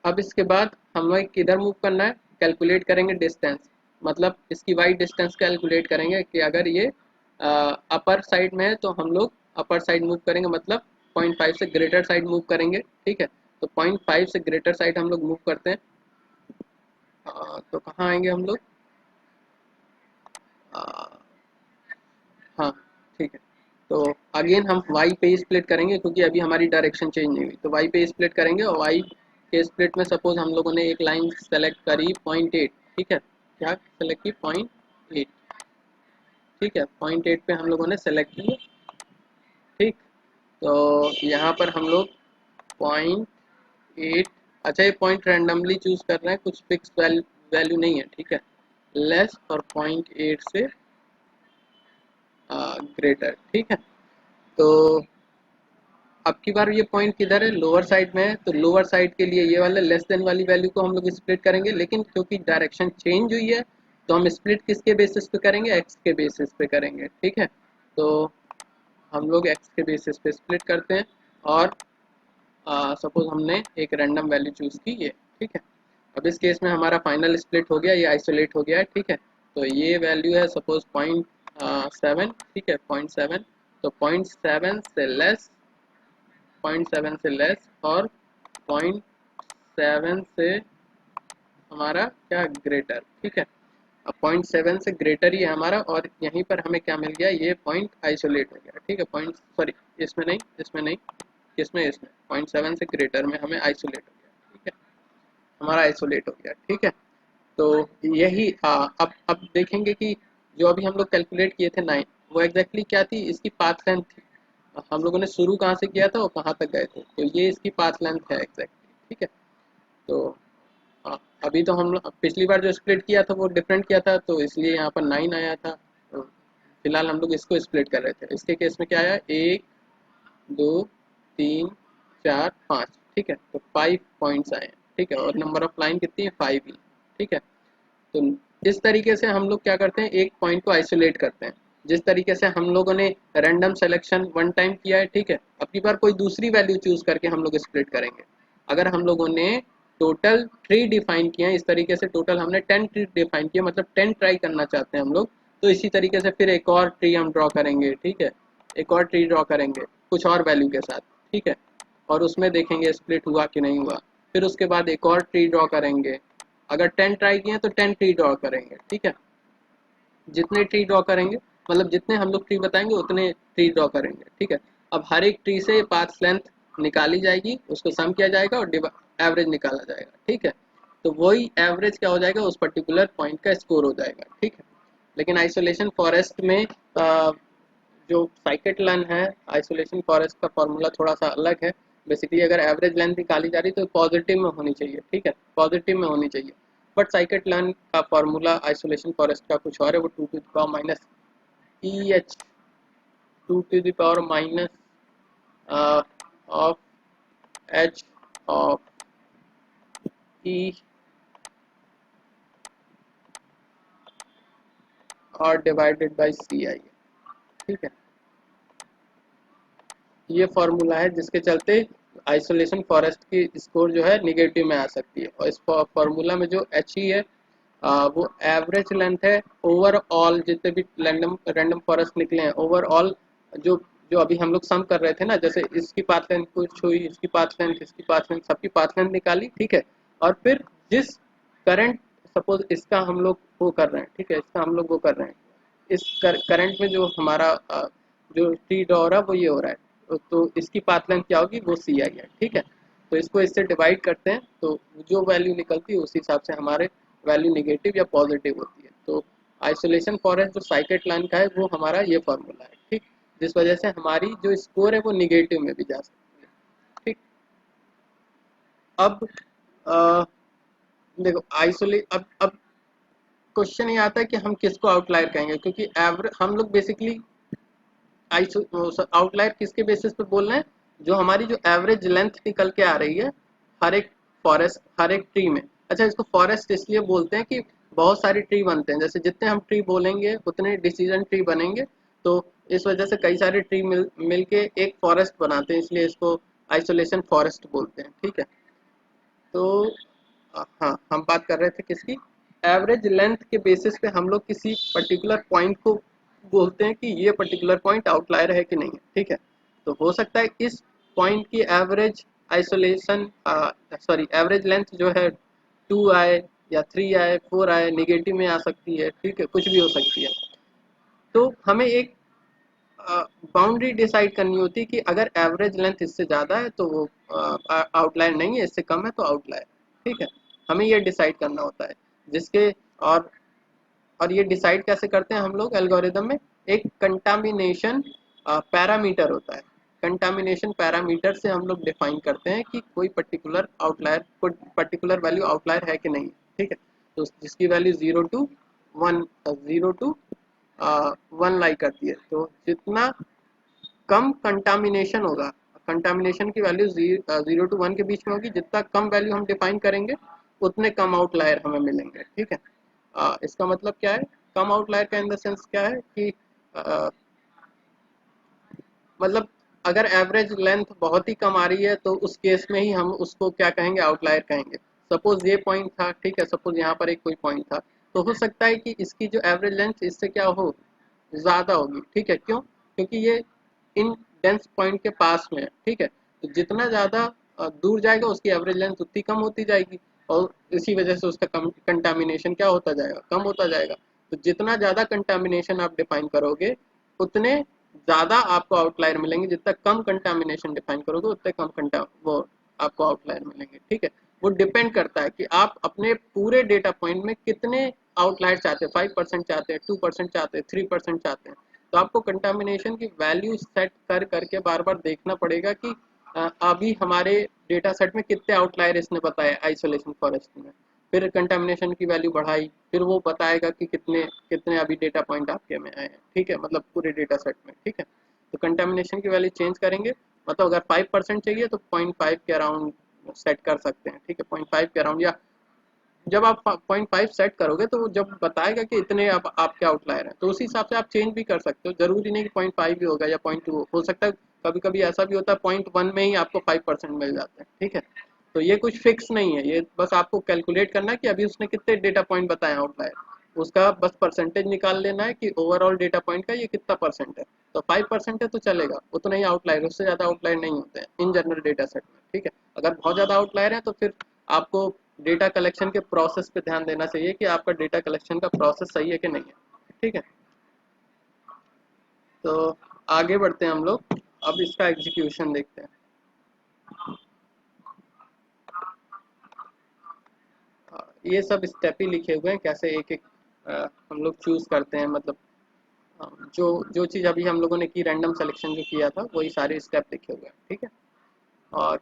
अब इसके बाद हमें किधर मूव करना है, कैलकुलेट करेंगे डिस्टेंस, मतलब इसकी वाई डिस्टेंस कैलकुलेट करेंगे कि अगर ये अपर साइड में है तो हम लोग अपर साइड मूव करेंगे, मतलब 0.5 से ग्रेटर साइड मूव करेंगे, ठीक है। तो 0.5 से ग्रेटर साइड हम लोग मूव करते हैं, तो कहाँ आएंगे हम लोग, हाँ, ठीक है। तो अगेन हम y पे स्प्लिट करेंगे क्योंकि अभी हमारी डायरेक्शन चेंज नहीं हुई, तो y पे स्प्लिट करेंगे, और y के स्प्लिट में सपोज हम लोगों ने एक लाइन सेलेक्ट करी 0.8, ठीक है, क्या सेलेक्ट की 0.8, ठीक है, 0.8 पे हम लोगों ने सेलेक्ट की, ठीक। तो यहाँ पर हम लोग 0.8, अच्छा ये पॉइंट रैंडमली चूज कर रहे हैं, कुछ फिक्स वैल्यू नहीं है, ठीक है, लेस और 0.8 से ग्रेटर, ठीक है। तो अब की बार ये पॉइंट किधर है, लोअर साइड में है, तो लोअर साइड के लिए ये वाला लेस देन वाली वैल्यू को हम लोग स्प्लिट करेंगे, लेकिन क्योंकि डायरेक्शन चेंज हुई है तो हम स्प्लिट किसके बेसिस पे करेंगे, एक्स के बेसिस पे करेंगे, ठीक है। तो हम लोग एक्स के बेसिस पे स्प्लिट करते हैं, और सपोज हमने एक रैंडम वैल्यू चूज की ये, ठीक है। अब इस केस में हमारा फाइनल स्प्लिट हो गया, ये आइसोलेट हो गया है, ठीक है। तो ये वैल्यू है सपोज 0.7, ठीक है, 0.7, तो 0.7 से लेस, 0.7 से लेस और 0.7 से हमारा क्या ग्रेटर, ठीक है। अब 0.7 से ग्रेटर ही है हमारा, और यहीं पर हमें क्या मिल गया, ये पॉइंट आइसोलेट हो गया, ठीक है, पॉइंट, सॉरी, इसमें नहीं, इसमें नहीं, किसमें, इसमें 0.7 से ग्रेटर में हमें आइसोलेट हो गया, ठीक है, हमारा आइसोलेट हो गया, ठीक है। तो यही अब देखेंगे कि जो अभी हम लोग कैलकुलेट किए थे 9, वो एग्जैक्टली क्या थी, इसकी पाथ लेंथ थी, हम लोगों ने शुरू कहाँ से किया था और कहाँ तक गए थे, तो ये इसकी पाथ लेंथ है एग्जैक्टली, ठीक है। तो अभी तो हम पिछली बार जो स्प्लिट किया था वो डिफरेंट किया था, तो इसलिए यहाँ पर 9 आया था, तो फिलहाल हम लोग इसको स्प्लिट कर रहे थे, इसके केस में क्या आया, 1 2 3 4 5, ठीक है, तो 5 पॉइंट्स आए हैं, ठीक है, और नंबर ऑफ लाइन कितनी है, 5 ही, ठीक है। तो इस तरीके से हम लोग क्या करते हैं, एक पॉइंट को आइसोलेट करते हैं, जिस तरीके से हम लोगों ने रैंडम सिलेक्शन वन टाइम किया है, ठीक है। अब की बार कोई दूसरी वैल्यू चूज करके हम लोग स्प्लिट करेंगे, अगर हम लोगों ने टोटल ट्री डिफाइन किया है, इस तरीके से टोटल हमने 10 ट्री डिफाइन किया, मतलब 10 ट्राई करना चाहते हैं हम लोग, तो इसी तरीके से फिर एक और ट्री हम ड्रॉ करेंगे, ठीक है, एक और ट्री ड्रॉ करेंगे कुछ और वैल्यू के साथ, ठीक है, और उसमें देखेंगे स्प्लिट हुआ कि नहीं हुआ, फिर उसके बाद एक और ट्री ड्रॉ करेंगे, अगर 10 ट्राई किए तो 10 ट्री ड्रॉ करेंगे, ठीक है, जितने ट्री ड्रॉ करेंगे, मतलब जितने हम लोग ट्री बताएंगे उतने ट्री ड्रॉ करेंगे, ठीक है। अब हर एक ट्री से पाथ लेंथ निकाली जाएगी, उसको सम किया जाएगा और एवरेज निकाला जाएगा, ठीक है। तो वही एवरेज क्या हो जाएगा, उस पर्टिकुलर पॉइंट का स्कोर हो जाएगा, ठीक है। लेकिन आइसोलेशन फॉरेस्ट में जो साइकेट है, आइसोलेशन फॉरेस्ट का फॉर्मूला थोड़ा सा अलग है, बेसिकली अगर एवरेज लेंथ निकाली जा रही तो पॉजिटिव में होनी चाहिए, ठीक है, पॉजिटिव में होनी चाहिए, बट साइकेट का फॉर्मूला आइसोलेशन फॉरेस्ट का कुछ और है, वो 2 to the power minus E H, 2 to the power minus of H of E और डिवाइडेड बाई सी आई, ठीक है। ये फॉर्मूला है जिसके चलते आइसोलेशन फॉरेस्ट की स्कोर जो है निगेटिव में आ सकती है, और इस फॉर्मूला में जो एच ई है, वो एवरेज लेंथ है ओवरऑल जितने भी रैंडम रैंडम फॉरेस्ट निकले हैं ओवरऑल। जो जो अभी हम लोग सम कर रहे थे ना, जैसे इसकी पाथ लेंथ कुछ हुई, इसकी पाथ लेंथ, इसकी पाथ लेंथ, सबकी पाथ लेंथ निकाली, ठीक है। और फिर जिस करंट, सपोज इसका हम लोग वो कर रहे हैं, ठीक है, इसका हम लोग वो कर रहे हैं, इस करंट में जो हमारा जो टी ड्रॉ हो रहा है वो ये हो रहा है, तो इसकी पाथ लेंथ क्या होगी, वो सी आई है, ठीक है। तो इसको इससे डिवाइड करते हैं तो जो वैल्यू निकलती है उस हिसाब से हमारे वैल्यू निगेटिव या पॉजिटिव होती है। तो आइसोलेशन फॉरेस्ट जो साइकेट लाइन का है वो हमारा ये फॉर्मूला है, ठीक। जिस वजह से हमारी जो स्कोर है वो निगेटिव में भी जा सकती है, ठीक। अब अ, देखो आइसोले अब क्वेश्चन ये आता है कि हम किसको आउटलायर कहेंगे, क्योंकि एवरेज हम लोग बेसिकली आउटलायर किसके बेसिस पे बोल रहे हैं, जो हमारी जो एवरेज लेंथ निकल के आ रही है हर एक फॉरेस्ट, हर एक ट्री में। अच्छा, इसको फॉरेस्ट इसलिए बोलते हैं कि बहुत सारी ट्री बनते हैं, जैसे जितने हम ट्री बोलेंगे उतने डिसीजन ट्री बनेंगे। तो इस वजह से कई सारे ट्री मिल के एक फॉरेस्ट बनाते हैं, इसलिए इसको आइसोलेशन फॉरेस्ट बोलते हैं, ठीक है। तो हाँ, हम बात कर रहे थे किसकी, एवरेज लेंथ के बेसिस पे हम लोग किसी पर्टिकुलर पॉइंट को बोलते हैं कि ये पर्टिकुलर पॉइंट आउटलायर है कि नहीं है, ठीक है। तो हो सकता है इस पॉइंट की average isolation sorry average length जो है 2 आए या 3 आए, 4 आए, निगेटिव में आ सकती है, ठीक है, कुछ भी हो सकती है। तो हमें एक बाउंड्री डिसाइड करनी होती है कि अगर एवरेज लेंथ इससे ज़्यादा है तो वो आउटलायर नहीं है, इससे कम है तो आउटलायर, ठीक है। हमें ये डिसाइड करना होता है जिसके और और ये डिसाइड कैसे करते हैं हम लोग एल्गोरिदम में, एक कंटामिनेशन पैरामीटर होता है। कंटामिनेशन पैरामीटर से हम लोग डिफाइन करते हैं कि कोई पर्टिकुलर आउटलायर, कोई पर्टिकुलर वैल्यू आउटलायर है कि नहीं, ठीक है। तो जिसकी वैल्यू 0 to 1, 0 to 1 लाई करती है, तो जितना कम कंटामिनेशन होगा, कंटामिनेशन की वैल्यू 0 to 1 के बीच में होगी, जितना कम वैल्यू हम डिफाइन करेंगे उतने कम आउटलायर हमें मिलेंगे, ठीक है। इसका मतलब क्या है, कम आउटलायर का इन द सेंस क्या है कि आ, मतलब अगर एवरेज लेंथ बहुत ही कम आ रही है तो उस केस में ही हम उसको क्या कहेंगे, आउटलायर कहेंगे। सपोज ये पॉइंट था, ठीक है, सपोज यहाँ पर एक कोई पॉइंट था, तो हो सकता है कि इसकी जो एवरेज लेंथ इससे क्या हो, ज़्यादा होगी, ठीक है। क्यों, क्योंकि ये इन डेंस पॉइंट के पास में है, ठीक है। तो जितना ज़्यादा दूर जाएगा उसकी एवरेज लेंथ उतनी कम होती जाएगी, और इसी वजह से उसका कंटामिनेशन क्या होता जाएगा, कम होता जाएगा। तो जितना ज़्यादा कंटामिनेशन आप डिफाइन करोगे उतने ज़्यादा आपको आउटलायर मिलेंगे, जितना कम कंटामिनेशन डिफाइन करोगे उतने कम वो आपको आउटलायर मिलेंगे, ठीक है। वो डिपेंड करता है कि आप अपने पूरे डेटा पॉइंट में कितने आउटलायर चाहते हैं, 5% चाहते हैं, 2% चाहते हैं, 3% चाहते हैं। तो आपको कंटामिनेशन की वैल्यू सेट कर करके बार बार देखना पड़ेगा कि अभी हमारे डेटा सेट में कितने आउटलायर इसने बताए आइसोलेशन फॉरेस्ट में। फिर कंटामिनेशन की वैल्यू बढ़ाई, फिर वो बताएगा कि कितने कितने अभी डेटा पॉइंट आपके में आए हैं, ठीक है, मतलब पूरे डेटा सेट में, ठीक है। तो कंटामिनेशन की वैल्यू चेंज करेंगे, मतलब अगर 5% चाहिए तो 0.5 के अराउंड सेट कर सकते हैं, ठीक है, 0.5 के अराउंड। या जब आप 0.5 सेट करोगे तो वो जब बताएगा कि इतने अब आपके आउटलायर हैं, तो उसी हिसाब से आप चेंज भी कर सकते हो। जरूरी नहीं कि 0.5 भी होगा या 0.2 हो सकता है। कभी कभी ऐसा भी होता है 0.1 में ही आपको 5% मिल जाते हैं, ठीक है। तो ये कुछ फिक्स नहीं है, ये बस आपको कैलकुलेट करना है कि अभी उसने कितने डेटा पॉइंट बताए आउटलायर, उसका बस परसेंटेज निकाल लेना है कि ओवरऑल डेटा पॉइंट का ये कितना परसेंट है। तो 5% है तो चलेगा, उतना ही आउटलायर, उससे ज़्यादा आउटलायर नहीं होते हैं इन जनरल डेटा सेट में, ठीक है। अगर बहुत ज़्यादा आउटलायर है तो फिर आपको डेटा कलेक्शन के प्रोसेस पे ध्यान देना चाहिए कि आपका डेटा कलेक्शन का प्रोसेस सही है कि नहीं है, ठीक है। तो आगे बढ़ते हैं हम लोग, अब इसका एग्जीक्यूशन देखते हैं। ये सब स्टेप ही लिखे हुए हैं कैसे एक एक हम लोग चूज करते हैं, मतलब जो जो चीज़ अभी हम लोगों ने की, रैंडम सिलेक्शन जो किया था वही सारे स्टेप लिखे हुए हैं, ठीक है। और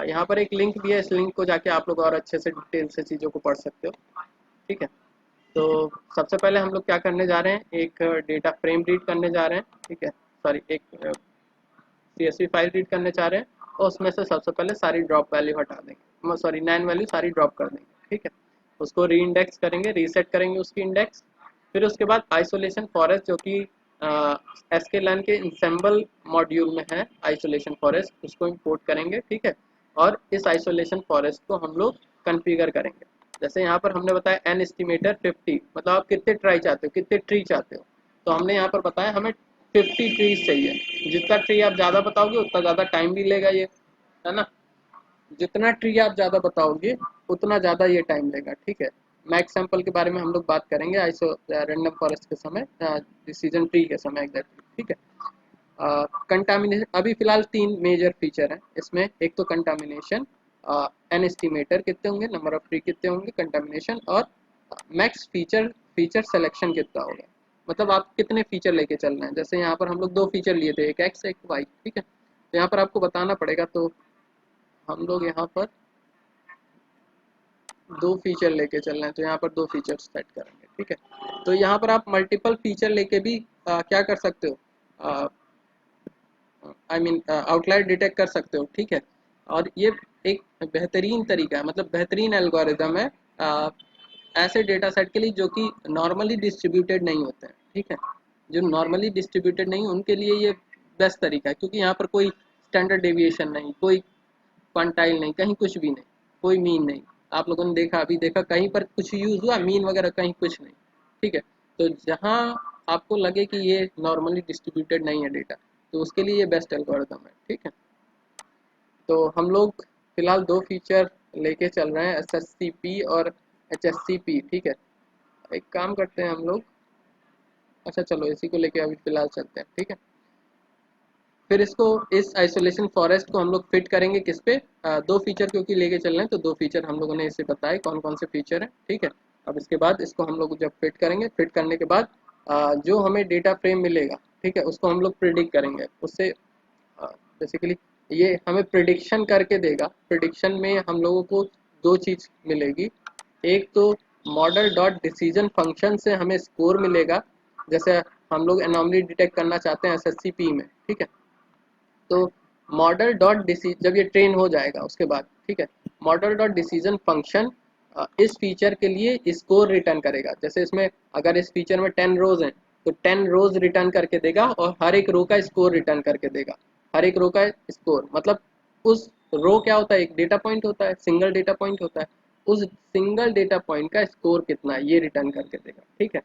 यहाँ पर एक लिंक भी है, इस लिंक को जाके आप लोग और अच्छे से डिटेल से चीज़ों को पढ़ सकते हो, ठीक है। तो सबसे पहले हम लोग क्या करने जा रहे हैं, एक डेटा फ्रेम रीड करने जा रहे हैं, ठीक है, सॉरी एक CSV फाइल रीड करने जा रहे हैं, और उसमें से सबसे पहले सारी ड्रॉप वैल्यू हटा देंगे, सॉरी 9 वैल्यू सारी ड्रॉप कर देंगे, ठीक है। उसको री इंडेक्स करेंगे, रीसेट करेंगे उसकी इंडेक्स। फिर उसके बाद आइसोलेशन फॉरेस्ट जो कि sklearn के इंसेंबल मॉड्यूल में है, आइसोलेशन फॉरेस्ट उसको इंपोर्ट करेंगे, ठीक है। और इस आइसोलेशन फॉरेस्ट को हम लोग कन्फिगर करेंगे, जैसे यहाँ पर हमने बताया एन एस्टिमेटर 50, मतलब आप कितने ट्राई चाहते हो, कितने ट्री चाहते हो। तो हमने यहाँ पर बताया हमें 50 ट्रीज चाहिए। जितना ट्री आप ज़्यादा बताओगे उतना ज़्यादा टाइम भी लेगा ये, है ना। जितना ट्री आप ज़्यादा बताओगे उतना ज़्यादा ये टाइम लेगा, ठीक है। मैक्स सैंपल के बारे में हम लोग बात करेंगे आइसो रैंडम फॉरेस्ट के समय, डिसीजन ट्री के समय एग्जैक्टली, ठीक है। कंटामिनेशन, अभी फिलहाल 3 मेजर फीचर हैं इसमें। एक तो कंटामिनेशन, एन एस्टिमेटर कितने होंगे, नंबर ऑफ ट्री कितने होंगे, कंटामिनेशन, और मैक्स फीचर फीचर सिलेक्शन कितना होगा, मतलब आप कितने फीचर लेके चल रहे हैं। जैसे यहाँ पर हम लोग 2 फीचर लिए थे, एक एक्स एक वाई, ठीक है। तो यहाँ पर आपको बताना पड़ेगा, तो हम लोग यहाँ पर 2 फीचर लेके चल रहे हैं, तो यहाँ पर 2 फीचर सेट करेंगे, ठीक है। तो यहाँ पर आप मल्टीपल फीचर लेके भी क्या कर सकते हो, आई मीन आउटलायर डिटेक्ट कर सकते हो, ठीक है। और ये एक बेहतरीन तरीका है, मतलब बेहतरीन एल्गोरिदम है ऐसे डेटा सेट के लिए जो कि नॉर्मली डिस्ट्रीब्यूटेड नहीं होते हैं, ठीक है। जो नॉर्मली डिस्ट्रीब्यूटेड नहीं उनके लिए ये बेस्ट तरीका है, क्योंकि यहाँ पर कोई स्टैंडर्ड डेविएशन नहीं, कोई क्वांटाइल नहीं, कहीं कुछ भी नहीं, कोई मीन नहीं। आप लोगों ने देखा, अभी देखा कहीं पर कुछ यूज़ हुआ मीन वगैरह, कहीं कुछ नहीं, ठीक है। तो जहाँ आपको लगे कि ये नॉर्मली डिस्ट्रीब्यूटेड नहीं है डेटा, तो उसके लिए ये बेस्ट एल्गोरिदम है, ठीक है। तो हम लोग फिलहाल 2 फीचर लेके चल रहे हैं, एसएससीपी और एचएससीपी, ठीक है। एक काम करते हैं हम लोग, अच्छा चलो इसी को लेके अभी फिलहाल चलते हैं, ठीक है। फिर इसको, इस आइसोलेशन फॉरेस्ट को हम लोग फिट करेंगे किस पे, 2 फीचर क्योंकि लेके चल रहे हैं, तो 2 फीचर हम लोगों ने इसे बताए कौन कौन से फीचर हैं, ठीक है। अब इसके बाद इसको हम लोग जब फिट करेंगे, फिट करने के बाद जो हमें डेटा फ्रेम मिलेगा, ठीक है, उसको हम लोग प्रिडिक्ट करेंगे उससे। बेसिकली ये हमें प्रिडिक्शन करके देगा। प्रिडिक्शन में हम लोगों को 2 चीज़ मिलेगी। एक तो मॉडल डॉट डिसीजन फंक्शन से हमें स्कोर मिलेगा, जैसे हम लोग एनॉमली डिटेक्ट करना चाहते हैं एसएससीपी में, ठीक है। तो मॉडल डॉट डिसी जब ये ट्रेन हो जाएगा उसके बाद, ठीक है, मॉडल डॉट डिसीजन फंक्शन इस फीचर के लिए स्कोर रिटर्न करेगा। जैसे इसमें अगर इस फीचर में 10 रोज हैं, तो 10 रोज रिटर्न करके देगा और हर एक रो का स्कोर रिटर्न करके देगा। हर एक रो का स्कोर मतलब उस रो क्या होता है, एक डेटा पॉइंट होता है, सिंगल डेटा पॉइंट होता है, उस सिंगल डेटा पॉइंट का स्कोर कितना है ये रिटर्न करके देगा, ठीक है।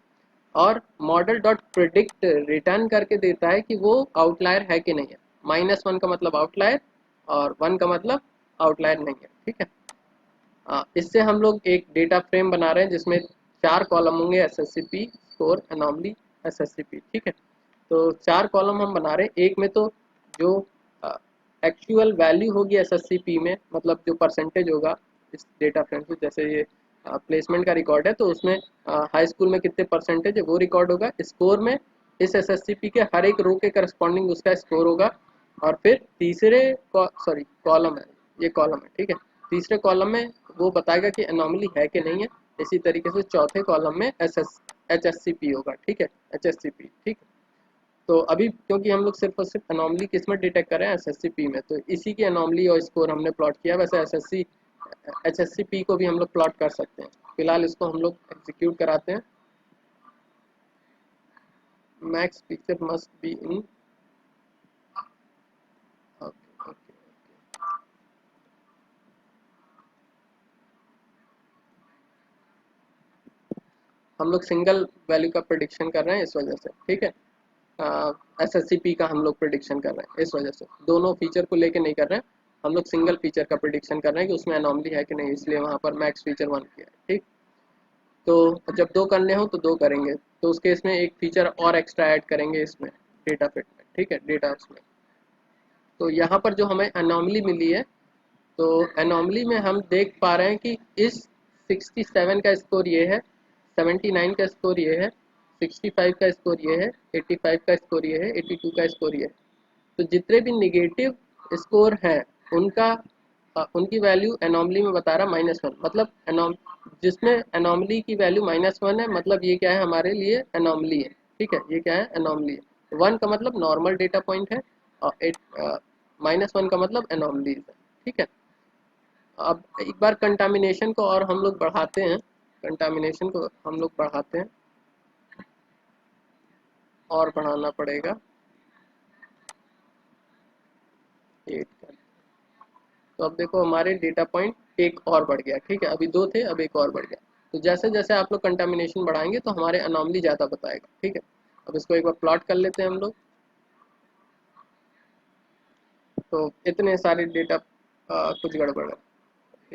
और मॉडल डॉट प्रिडिक्ट रिटर्न करके देता है कि वो आउटलायर है कि नहीं है। -1 का मतलब आउटलायर और 1 का मतलब आउटलायर नहीं है, ठीक है। इससे हम लोग एक डेटा फ्रेम बना रहे हैं जिसमें 4 कॉलम होंगे, एसएससीपी, स्कोर, एनॉमली, एसएससीपी, ठीक है। तो 4 कॉलम हम बना रहे हैं। एक में तो जो एक्चुअल वैल्यू होगी एसएससीपी में, मतलब जो परसेंटेज होगा इस डेटा फ्रेम से, जैसे ये प्लेसमेंट का रिकॉर्ड है तो उसमें हाई स्कूल में कितने परसेंटेज है वो रिकॉर्ड होगा। स्कोर में इस एसएससीपी के हर एक रो के करस्पॉन्डिंग उसका स्कोर होगा। और फिर तीसरे सॉरी कॉलम है, ये कॉलम है, ठीक है। तीसरे कॉलम में वो बताएगा कि एनॉमली है कि नहीं है। इसी तरीके से चौथे कॉलम में एचएससीपी होगा, ठीक है, एचएससीपी, ठीक है। तो अभी क्योंकि हम लोग सिर्फ और सिर्फ एनॉमली किस में डिटेक्ट कर रहे हैं, एसएससीपी में, तो इसी की एनॉमली और स्कोर हमने प्लॉट किया। वैसे एचएससीपी को भी हम लोग प्लॉट कर सकते हैं। फिलहाल इसको हम लोग एग्जीक्यूट कराते हैं। Max feature must be in, okay okay, हम लोग सिंगल वैल्यू का प्रिडिक्शन कर रहे हैं इस वजह से, ठीक है। एसएससीपी का हम लोग प्रिडिक्शन कर रहे हैं इस वजह से, दोनों फीचर को लेके नहीं कर रहे हैं। हम लोग सिंगल फीचर का प्रिडिक्शन कर रहे हैं कि उसमें एनॉमली है कि नहीं, इसलिए वहाँ पर मैक्स फीचर 1 किया है, ठीक। तो जब 2 करने हो तो 2 करेंगे, तो उसके इसमें एक फीचर और एक्स्ट्रा ऐड करेंगे इसमें डेटा फिट में, ठीक है, डेटा उसमें। तो यहाँ पर जो हमें एनॉमली मिली है, तो एनॉमली में हम देख पा रहे हैं कि इस 67 का स्कोर ये है, 79 का स्कोर ये है, 65 का स्कोर ये है, 85 का स्कोर ये है, 82 का स्कोर ये है। तो जितने भी निगेटिव स्कोर हैं उनका उनकी वैल्यू एनॉमली में बता रहा -1, मतलब एनॉम जिसमें एनॉमली की वैल्यू -1 है, मतलब ये क्या है हमारे लिए एनॉमली है, ठीक है, ये क्या है एनॉमली है। 1 का मतलब नॉर्मल डेटा पॉइंट है और -1 का मतलब एनॉमली है, ठीक है। अब एक बार कंटामिनेशन को और हम लोग बढ़ाते हैं, कंटामिनेशन को हम लोग बढ़ाते हैं, और बढ़ाना पड़ेगा 8 का। तो अब देखो हमारे डेटा पॉइंट एक और बढ़ गया, ठीक है, अभी 2 थे, अब एक और बढ़ गया। तो जैसे जैसे आप लोग कंटामिनेशन बढ़ाएंगे तो हमारे अनॉमली ज़्यादा बताएगा, ठीक है। अब इसको एक बार प्लॉट कर लेते हैं हम लोग। तो इतने सारे डेटा कुछ गड़बड़ है,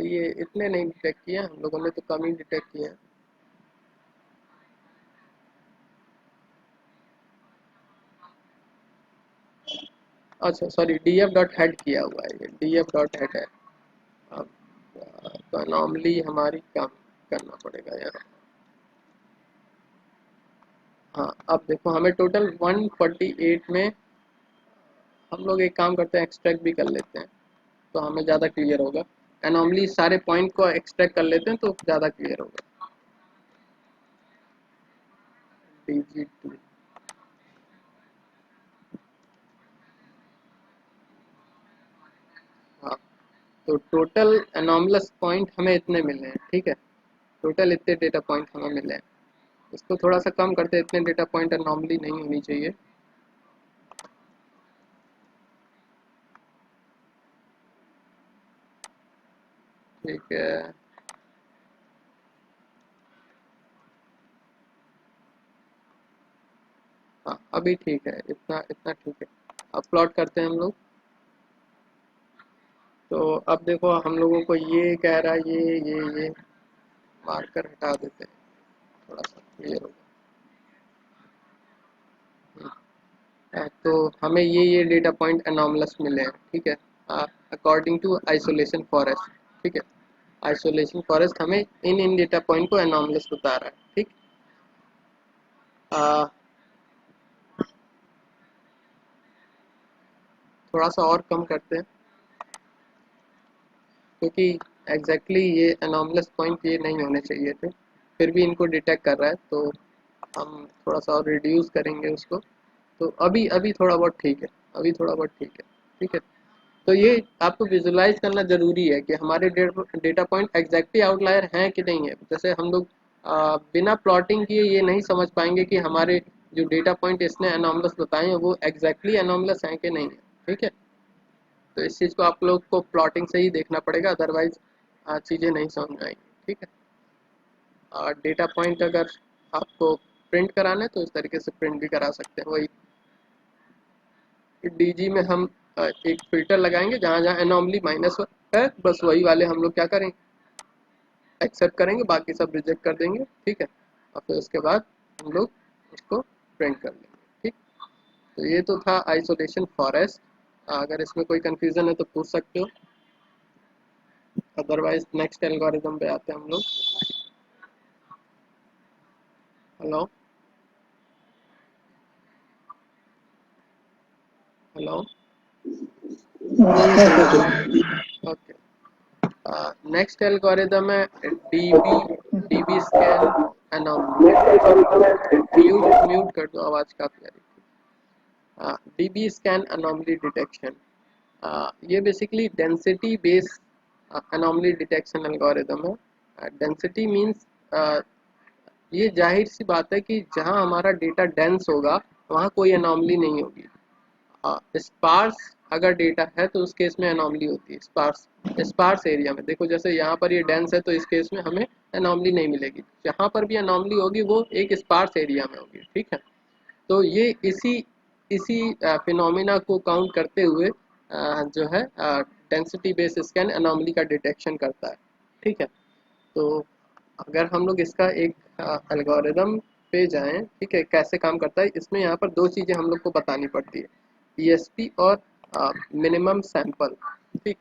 ये इतने नहीं डिटेक्ट किए हम लोगों ने, तो कम ही डिटेक्ट किए हैं। अच्छा sorry, D F dot head किया हुआ है, ये डी एफ डॉट हेड है। अब तो अनॉमली हमारी कम करना पड़ेगा यार। हाँ अब देखो हमें टोटल 148 में, हम लोग एक काम करते हैं एक्सट्रैक्ट भी कर लेते हैं तो हमें ज़्यादा क्लियर होगा। एनॉमली सारे पॉइंट को एक्सट्रैक्ट कर लेते हैं तो ज़्यादा क्लियर होगा। DG2, हाँ, तो टोटल एनॉमलस पॉइंट हमें इतने मिले हैं, ठीक है, टोटल इतने डेटा पॉइंट हमें मिले हैं। इसको थोड़ा सा कम करते हैं, इतने डेटा पॉइंट एनॉमली नहीं होनी चाहिए। ठीक है, हाँ अभी ठीक है, इतना इतना ठीक है। अब प्लॉट करते हैं हम लोग। तो अब देखो हम लोगों को ये कह रहा है, ये मार्कर हटा देते हैं, थोड़ा सा क्लियर होगा। तो हमें ये डेटा पॉइंट अनॉमलस मिले हैं, ठीक है, अकॉर्डिंग टू आइसोलेशन फॉरेस्ट, ठीक है। आइसोलेशन फॉरेस्ट हमें इन डेटा पॉइंट को अनॉमलस बता रहा है, ठीक। आ, थोड़ा सा और कम करते हैं क्योंकि एग्जैक्टली ये अनॉमलस पॉइंट ये नहीं होने चाहिए थे, फिर भी इनको डिटेक्ट कर रहा है, तो हम थोड़ा सा और रिड्यूस करेंगे उसको। तो अभी अभी थोड़ा बहुत ठीक है, अभी थोड़ा बहुत ठीक है, ठीक है। तो ये आपको विजुलाइज करना ज़रूरी है कि हमारे डेटा पॉइंट एग्जैक्टली आउटलायर हैं कि नहीं है। जैसे हम लोग बिना प्लॉटिंग किए ये नहीं समझ पाएंगे कि हमारे जो डेटा पॉइंट इसने अनॉमलस बताए हैं वो एग्जैक्टली अनॉमलस हैं कि नहीं है, ठीक है। तो इस चीज़ को आप लोग को प्लॉटिंग से ही देखना पड़ेगा, अदरवाइज चीज़ें नहीं समझ में आएंगी, ठीक है। और डेटा पॉइंट अगर आपको प्रिंट कराना है तो इस तरीके से प्रिंट भी करा सकते हैं। वही डीजी में हम एक फिल्टर लगाएंगे, जहाँ जहाँ एनॉमली माइनस है बस वही वाले हम लोग क्या करेंगे, एक्सेप्ट करेंगे, बाकी सब रिजेक्ट कर देंगे, ठीक है। और फिर उसके बाद हम लोग उसको प्रिंट कर लेंगे, ठीक। तो ये तो था आइसोलेशन फॉरेस्ट। अगर इसमें कोई कंफ्यूजन है तो पूछ सकते हो, अदरवाइज नेक्स्ट एल्गोरिदम पे आते हैं हम लोग। Hello, hello, okay. Next algorithm है DB, DBSCAN anomaly. Mute mute कर दो, आवाज़ काफ़ी आ रही है। डीबी स्कैन एनॉमली डिटेक्शन, ये basically density base anomaly detection algorithm है। डेंसिटी मींस ये जाहिर सी बात है कि जहां हमारा डेटा डेंस होगा वहां कोई एनॉमली नहीं होगी। स्पार्स अगर डेटा है तो उस केस में एनॉमली होती है। स्पार्स, स्पार्स एरिया में देखो, जैसे यहाँ पर ये डेंस है तो इस केस में हमें एनॉमली नहीं मिलेगी। जहाँ पर भी एनॉमली होगी वो एक स्पार्स एरिया में होगी, ठीक है। तो ये इसी इसी फिनोमिना को काउंट करते हुए जो है डेंसिटी बेस स्कैन एनॉमली का डिटेक्शन करता है, ठीक है। तो अगर हम लोग इसका एक एल्गोरिदम पे जाएं, ठीक है, कैसे काम करता है, इसमें यहाँ पर दो चीज़ें हम लोग को बतानी पड़ती है, ईएसपी और मिनिमम सैंपल, ठीक।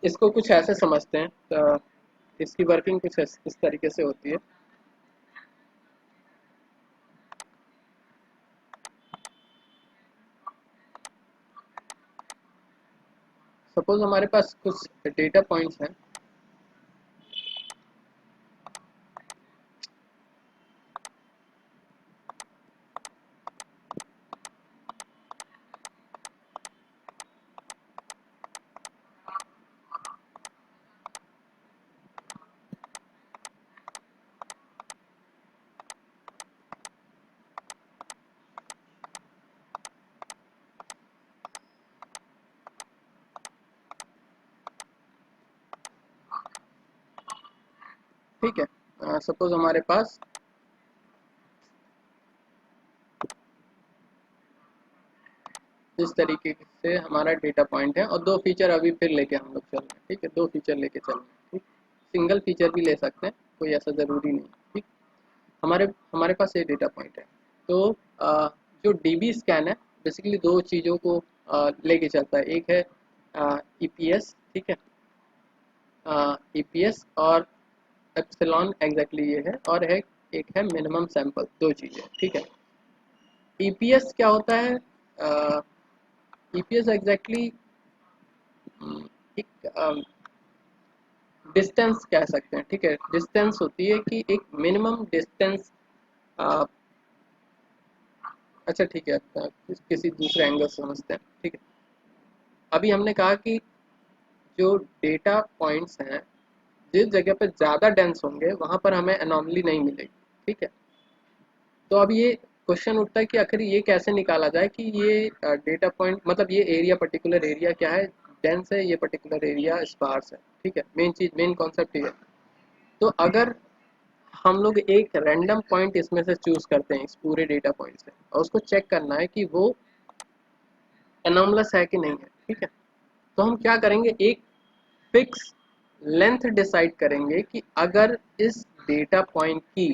इसको कुछ ऐसे समझते हैं, इसकी वर्किंग कुछ इस तरीके से होती है। सपोज हमारे पास कुछ डेटा पॉइंट्स हैं, ठीक है। सपोज हमारे पास इस तरीके से हमारा डेटा पॉइंट है और दो फीचर अभी फिर लेके हम लोग चल रहे हैं, ठीक है, दो फीचर लेके चल रहे हैं, ठीक। सिंगल फीचर भी ले सकते हैं, कोई ऐसा ज़रूरी नहीं, ठीक। हमारे हमारे पास ये डेटा पॉइंट है। तो जो डीबी स्कैन है बेसिकली दो चीज़ों को लेके चलता है। एक है ईपीएस, ठीक है, ईपीएस और एप्सिलॉन एग्जैक्टली ये है, और है एक है मिनिमम सैंपल, दो चीज़ें, ठीक है। ईपीएस क्या होता है? ईपीएस एग्जैक्टली एक डिस्टेंस कह सकते हैं, ठीक है। डिस्टेंस होती है कि एक मिनिमम डिस्टेंस। अच्छा ठीक है, किसी दूसरे एंगल से समझते हैं, ठीक है। अभी हमने कहा कि जो डेटा पॉइंट्स हैं जिस जगह पर ज़्यादा डेंस होंगे वहाँ पर हमें एनॉमली नहीं मिलेगी, ठीक है। तो अब ये क्वेश्चन उठता है कि आखिर ये कैसे निकाला जाए कि ये डेटा पॉइंट मतलब ये एरिया, पर्टिकुलर एरिया क्या है, डेंस है, ये पर्टिकुलर एरिया स्पार्स है, ठीक है। मेन चीज़, मेन कॉन्सेप्ट ये है। तो अगर हम लोग एक रैंडम पॉइंट इसमें से चूज करते हैं इस पूरे डेटा पॉइंट से, और उसको चेक करना है कि वो एनॉमलस है कि नहीं है, ठीक है। तो हम क्या करेंगे, एक फिक्स लेंथ डिसाइड करेंगे कि अगर इस डेटा पॉइंट की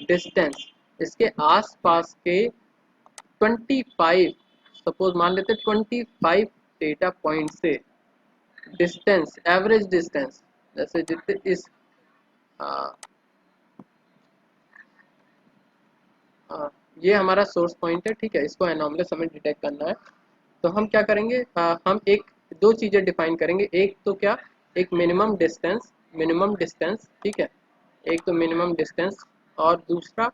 डिस्टेंस इसके आसपास के 25, सपोज मान लेते 25 डेटा पॉइंट से डिस्टेंस, एवरेज डिस्टेंस, जैसे जितने इस आ, आ, ये हमारा सोर्स पॉइंट है, ठीक है, इसको एनॉमलस हमें डिटेक्ट करना है। तो हम क्या करेंगे, हम एक दो चीज़ें डिफाइन करेंगे। एक तो क्या, एक मिनिमम डिस्टेंस, मिनिमम डिस्टेंस, ठीक है, एक तो मिनिमम डिस्टेंस, और दूसरा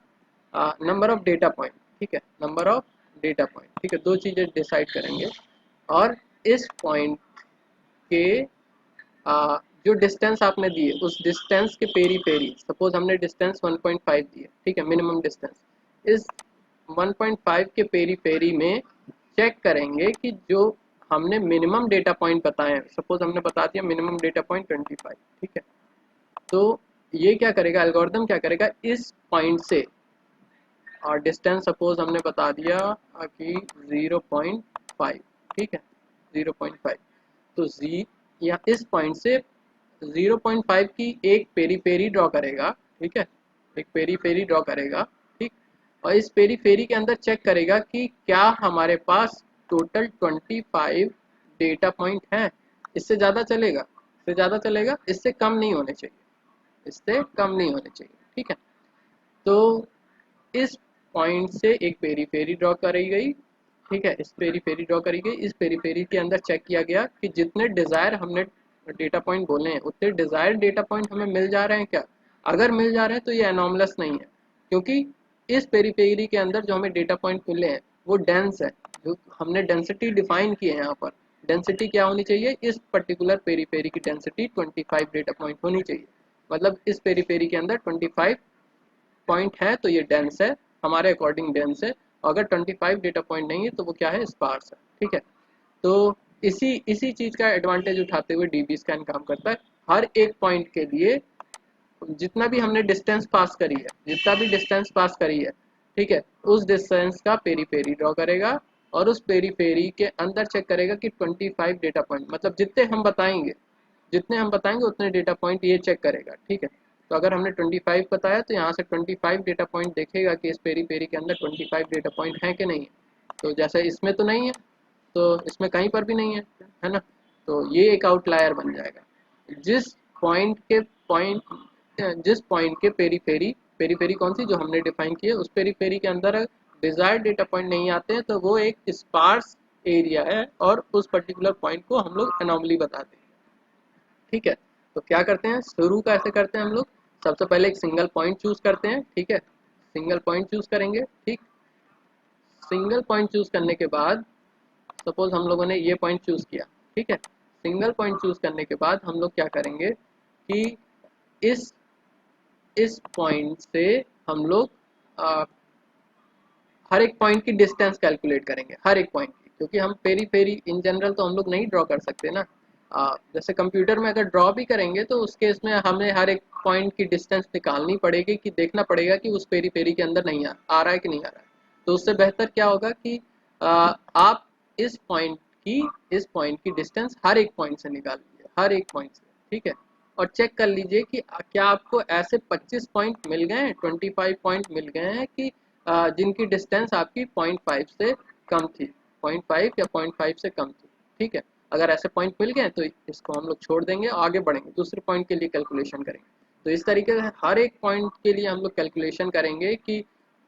नंबर ऑफ डेटा पॉइंट, ठीक है, नंबर ऑफ डेटा पॉइंट, ठीक है, दो चीज़ें डिसाइड करेंगे। और इस पॉइंट के जो डिस्टेंस आपने दिए उस डिस्टेंस के पेरी पेरी, सपोज हमने डिस्टेंस 1.5 दिए, ठीक है, मिनिमम डिस्टेंस, इस 1.5 के पेरी पेरी में चेक करेंगे कि जो हमने मिनिमम डेटा पॉइंट बताए हैं, सपोज हमने बता दिया मिनिमम डेटा पॉइंट 25, ठीक है। तो ये क्या करेगा, एल्गोरिदम क्या करेगा, इस पॉइंट से और डिस्टेंस सपोज हमने बता दिया कि 0.5, ठीक है, 0.5। तो जी या इस पॉइंट से 0.5 की एक पेरी पेरी ड्रॉ करेगा, ठीक है, एक पेरी पेरी ड्रॉ करेगा, ठीक। और इस पेरी पेरी के अंदर चेक करेगा कि क्या हमारे पास टोटल 25 डेटा पॉइंट हैं। इससे ज़्यादा चलेगा, इससे ज़्यादा चलेगा, इससे कम नहीं होने चाहिए, इससे कम नहीं होने चाहिए, ठीक है। तो इस पॉइंट से एक पेरी पेरी ड्रॉ करी गई, ठीक है, इस पेरी पेरी ड्रॉ करी गई, इस पेरी पेरी के अंदर चेक किया गया कि जितने डिज़ायर हमने डेटा पॉइंट बोले हैं उतने डिज़ायर डेटा पॉइंट हमें मिल जा रहे हैं क्या। अगर मिल जा रहे हैं तो ये एनॉमलस नहीं है, क्योंकि इस पेरी पेरी के अंदर जो हमें डेटा पॉइंट मिले हैं वो डेंस है। जो हमने डेंसिटी डिफाइन की है यहाँ पर, डेंसिटी क्या होनी चाहिए, इस पर्टिकुलर पेरी पेरी की डेंसिटी 25 डेटा पॉइंट होनी चाहिए। मतलब इस पेरी पेरी के अंदर 25 पॉइंट है तो ये डेंस है, हमारे अकॉर्डिंग डेंस है। और अगर 25 डेटा पॉइंट नहीं है तो वो क्या है, स्पार्स है, ठीक है। तो इसी इसी चीज़ का एडवांटेज उठाते हुए डीबी स्कैन काम करता है। हर एक पॉइंट के लिए जितना भी हमने डिस्टेंस पास करी है, जितना भी डिस्टेंस पास करी है, ठीक है, उस डिस्टेंस का पेरी पेरी ड्रॉ करेगा, और उस पेरी पेरी के अंदर चेक करेगा कि 25 डेटा पॉइंट, मतलब जितने हम बताएंगे उतने डेटा पॉइंट ये चेक करेगा, ठीक है। तो अगर हमने 25 बताया तो यहाँ से 25 डेटा पॉइंट देखेगा कि इस पेरी पेरी के अंदर 25 डेटा पॉइंट हैं कि नहीं है। तो जैसे इसमें तो नहीं है, तो इसमें कहीं पर भी नहीं है ना, तो ये एक आउटलायर बन जाएगा। जिस पॉइंट के जिस पॉइंट के पेरी पेरी, पेरी पेरी कौन सी जो हमने डिफाइन की है, उस पेरी पेरी के अंदर डिजायर्ड डेटा पॉइंट नहीं आते हैं तो वो एक स्पार्स एरिया है, और उस पर्टिकुलर पॉइंट को हम लोग एनॉमली बताते हैं, ठीक है। तो क्या करते हैं, शुरू कैसे करते हैं हम लोग, सबसे पहले एक सिंगल पॉइंट चूज करते हैं, ठीक है, सिंगल पॉइंट चूज करेंगे, ठीक। सिंगल पॉइंट चूज करने के बाद सपोज हम लोगों ने ये पॉइंट चूज किया, ठीक है। सिंगल पॉइंट चूज करने के बाद हम लोग क्या करेंगे कि इस इस पॉइंट से हम लोग हर एक पॉइंट की डिस्टेंस कैलकुलेट करेंगे, हर एक पॉइंट की, क्योंकि हम पेरी पेरी इन जनरल तो हम लोग नहीं ड्रॉ कर सकते ना। जैसे कंप्यूटर में अगर ड्रॉ भी करेंगे तो उस केस में हमें हर एक पॉइंट की डिस्टेंस निकालनी पड़ेगी, कि देखना पड़ेगा कि उस पेरी पेरी के अंदर नहीं आ रहा है कि नहीं आ रहा है। तो उससे बेहतर क्या होगा कि आप इस पॉइंट की इस पॉइंट की डिस्टेंस हर एक पॉइंट से निकाल लीजिए, हर एक पॉइंट से, ठीक है। और चेक कर लीजिए कि क्या आपको ऐसे 25 पॉइंट मिल गए हैं, 25 पॉइंट मिल गए हैं कि जिनकी डिस्टेंस आपकी 0.5 से कम थी, 0.5 या 0.5 से कम थी, ठीक है। अगर ऐसे पॉइंट मिल गए तो इसको हम लोग छोड़ देंगे, आगे बढ़ेंगे, दूसरे पॉइंट के लिए कैलकुलेशन करेंगे। तो इस तरीके से हर एक पॉइंट के लिए हम लोग कैलकुलेशन करेंगे कि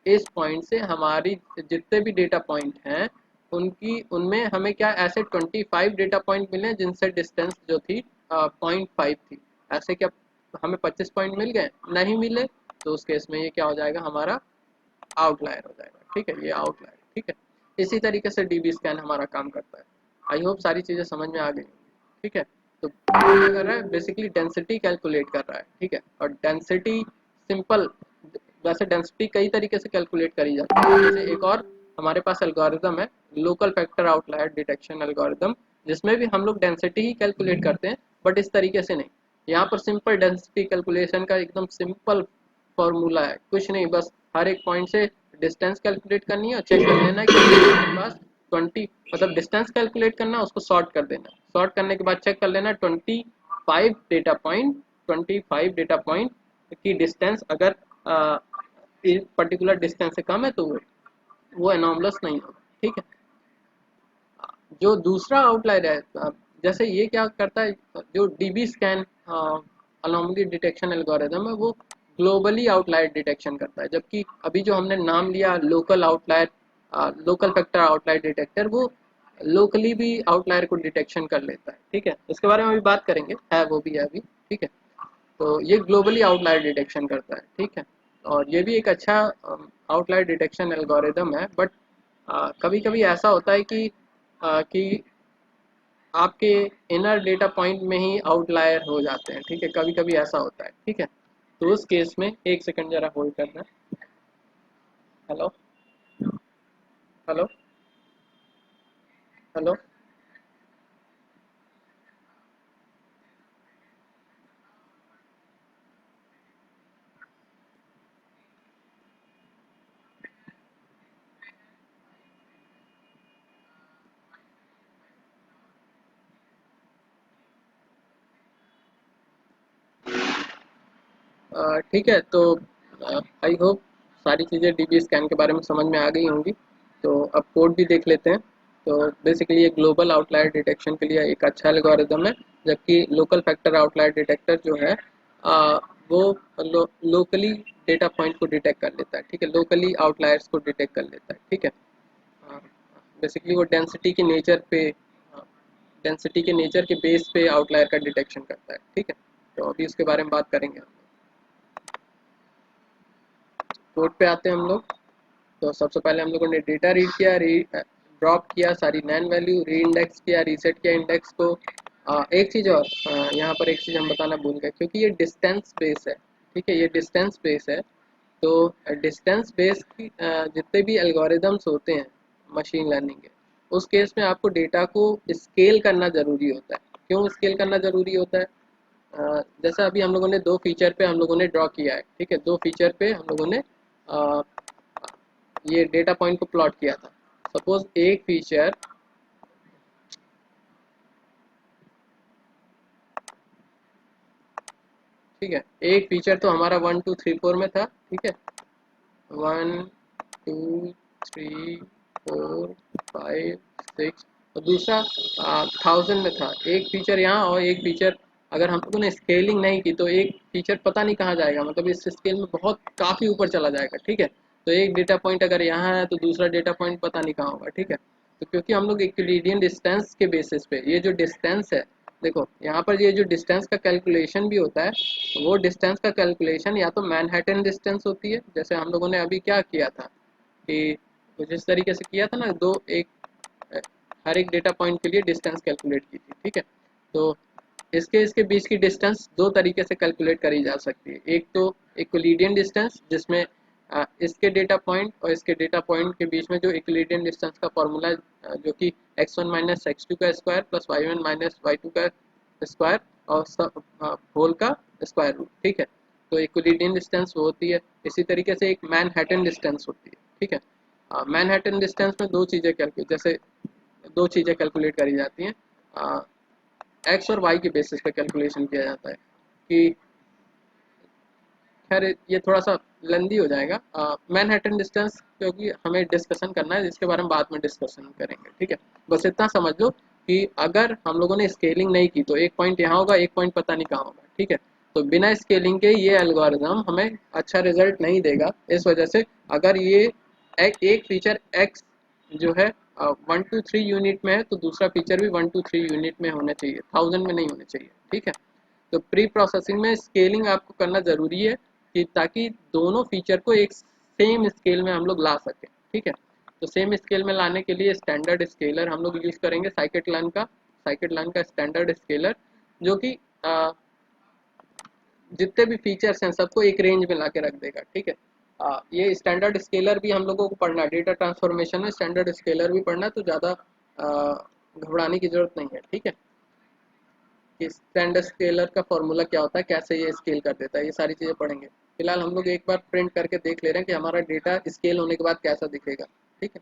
इस पॉइंट से हमारी जितने भी डेटा पॉइंट हैं उनकी उनमें हमें क्या ऐसे 25 डेटा पॉइंट मिले जिनसे डिस्टेंस जो थी 0.5 थी। ऐसे क्या हमें 25 पॉइंट मिल गए? नहीं मिले, तो उस केस में ये क्या हो जाएगा, हमारा आउटलायर हो जाएगा, ठीक है, ये आउटलायर, ठीक है। इसी तरीके से डीबी स्कैन हमारा काम करता है। आई होप सारी चीज़ें समझ में आ गई, ठीक है। तो क्या कर रहा है, बेसिकली डेंसिटी कैलकुलेट कर रहा है, ठीक है। और डेंसिटी सिंपल, वैसे डेंसिटी कई तरीके से कैलकुलेट करी जाती है। जैसे एक और हमारे पास एल्गोरिदम है, local factor outlier detection algorithm, जिसमें भी हम लोग डेंसिटी ही कैलकुलेट करते हैं, बट इस तरीके से नहीं। यहाँ पर सिंपल डेंसिटी कैलकुलेशन का एकदम सिंपल फॉर्मूला है, कुछ नहीं, बस हर एक पॉइंट से डिस्टेंस कैलकुलेट करनी है और चेक कर लेना है कि हमारे पास 20, मतलब डिस्टेंस कैलकुलेट करना है, उसको सॉर्ट कर देना है, सॉर्ट करने के बाद चेक कर लेना है 25 डेटा पॉइंट की डिस्टेंस अगर इस पर्टिकुलर डिस्टेंस से कम है तो वो एनॉमलस नहीं होगा, ठीक है। जो दूसरा आउटलायर है, जैसे ये क्या करता है, जो dB scan anomaly detection algorithm है, वो ग्लोबली आउटलायर डिटेक्शन करता है, जबकि अभी जो हमने नाम लिया local outlier, local factor outlier detector, वो लोकली भी आउटलायर को डिटेक्शन कर लेता है, ठीक है। इसके बारे में अभी बात करेंगे, है वो भी है अभी, ठीक है। तो ये ग्लोबली आउटलायर डिटेक्शन करता है, ठीक है। और ये भी एक अच्छा आउटलायर डिटेक्शन एल्गोरिदम है, बट कभी कभी ऐसा होता है कि आपके इनर डेटा पॉइंट में ही आउटलायर हो जाते हैं, ठीक है, कभी कभी ऐसा होता है, ठीक है। तो उस केस में एक सेकंड जरा होल्ड करना। Hello, hello, hello. ठीक है, तो आई होप सारी चीज़ें डीबी स्कैन के बारे में समझ में आ गई होंगी। तो अब कोड भी देख लेते हैं। तो बेसिकली ये ग्लोबल आउटलायर डिटेक्शन के लिए एक अच्छा एल्गोरिदम है, जबकि लोकल फैक्टर आउटलायर डिटेक्टर जो है वो लोकली डेटा पॉइंट को डिटेक्ट कर लेता है, ठीक है, लोकली आउटलायर्स को डिटेक्ट कर लेता है, ठीक है। बेसिकली वो डेंसिटी के नेचर के बेस पे आउटलायर का डिटेक्शन करता है, ठीक है। तो अभी उसके बारे में बात करेंगे। कोड पे आते हैं हम लोग। तो सबसे पहले हम लोगों ने डेटा रीड किया, ड्रॉप किया सारी नैन वैल्यू, री इंडेक्स किया, रीसेट किया इंडेक्स को। एक चीज़ और, यहाँ पर एक चीज़ हम बताना भूल गए, क्योंकि ये डिस्टेंस बेस है, ठीक है, ये डिस्टेंस बेस है। तो डिस्टेंस बेस की जितने भी एल्गोरिदम्स होते हैं मशीन लर्निंग के, उस केस में आपको डेटा को स्केल करना ज़रूरी होता है। क्यों स्केल करना ज़रूरी होता है? जैसे अभी हम लोगों ने दो फीचर पे हम लोगों ने ड्रॉ किया है, ठीक है, दो फीचर पे हम लोगों ने अ, ये डेटा पॉइंट को प्लॉट किया था। सपोज एक फीचर, ठीक है, एक फीचर तो हमारा 1 2 3 4 में था, ठीक है, 1 2 3 4 5 6, और दूसरा 1000 में था। एक फीचर यहाँ और एक फीचर, अगर हम लोगों ने स्केलिंग नहीं की तो एक फीचर पता नहीं कहाँ जाएगा, मतलब इस स्केल में बहुत काफ़ी ऊपर चला जाएगा, ठीक है। तो एक डेटा पॉइंट अगर यहाँ है तो दूसरा डेटा पॉइंट पता नहीं कहाँ होगा, ठीक है। तो क्योंकि हम लोग यूक्लिडियन डिस्टेंस के बेसिस पे, ये जो डिस्टेंस है, देखो यहाँ पर ये जो डिस्टेंस का कैलकुलेशन भी होता है, वो डिस्टेंस का कैलकुलेशन या तो मैनहट्टन डिस्टेंस होती है, जैसे हम लोगों ने अभी क्या किया था कि जिस तरीके से किया था ना, हर एक डेटा पॉइंट के लिए डिस्टेंस कैलकुलेट की थी, ठीक है। तो इसके बीच की डिस्टेंस दो तरीके से कैलकुलेट करी जा सकती है। एक तो इक्विलिडियन डिस्टेंस, जिसमें इसके डेटा पॉइंट और इसके डेटा पॉइंट के बीच में जो इक्विलिडियन डिस्टेंस का फॉर्मूला है, जो कि x1 माइनस एक्स टू का square plus y1 minus y2 का स्क्वायर और होल का स्क्वायर रूट, ठीक है। तो यूक्लिडियन डिस्टेंस वो होती है। इसी तरीके से एक मैनहट्टन डिस्टेंस होती है, ठीक है। मैनहट्टन डिस्टेंस में दो चीज़ें कैलकुलेट, जैसे दो चीज़ें कैलकुलेट करी जाती हैं, एक्स और वाई के बेसिस पे कैलकुलेशन किया जाता है कि, खैर ये थोड़ा सा लेंदी हो जाएगा। मैनहट्टन डिस्टेंस क्योंकि हमें डिस्कशन करना है, जिसके बारे में बाद में डिस्कशन करेंगे, ठीक है। बस इतना समझ लो कि अगर हम लोगों ने स्केलिंग नहीं की तो एक पॉइंट यहाँ होगा, एक पॉइंट पता नहीं कहाँ होगा, ठीक है। तो बिना स्केलिंग के ये एल्गोरिदम हमें अच्छा रिजल्ट नहीं देगा। इस वजह से अगर ये एक फीचर एक्स जो है 1 to 3 यूनिट में है, तो दूसरा फीचर भी 1 to 3 यूनिट में होना चाहिए, 1000 में नहीं होने चाहिए, ठीक है। तो प्री प्रोसेसिंग में स्केलिंग आपको करना ज़रूरी है कि ताकि दोनों फीचर को एक सेम स्केल में हम लोग ला सकें, ठीक है। तो सेम स्केल में लाने के लिए स्टैंडर्ड स्केलर हम लोग यूज़ करेंगे, साइकिट लाइन का स्टैंडर्ड स्केलर, जो कि जितने भी फीचर्स हैं सबको एक रेंज में ला के रख देगा, ठीक है। ये स्टैंडर्ड स्केलर भी हम लोगों को पढ़ना है, डेटा ट्रांसफॉर्मेशन में स्टैंडर्ड स्केलर भी पढ़ना है, तो ज़्यादा घबराने की ज़रूरत नहीं है, ठीक है। कि स्टैंडर्ड स्केलर का फॉर्मूला क्या होता है, कैसे ये स्केल कर देता है, ये सारी चीज़ें पढ़ेंगे। फिलहाल हम लोग एक बार प्रिंट करके देख ले रहे हैं कि हमारा डेटा स्केल होने के बाद कैसा दिखेगा, ठीक है।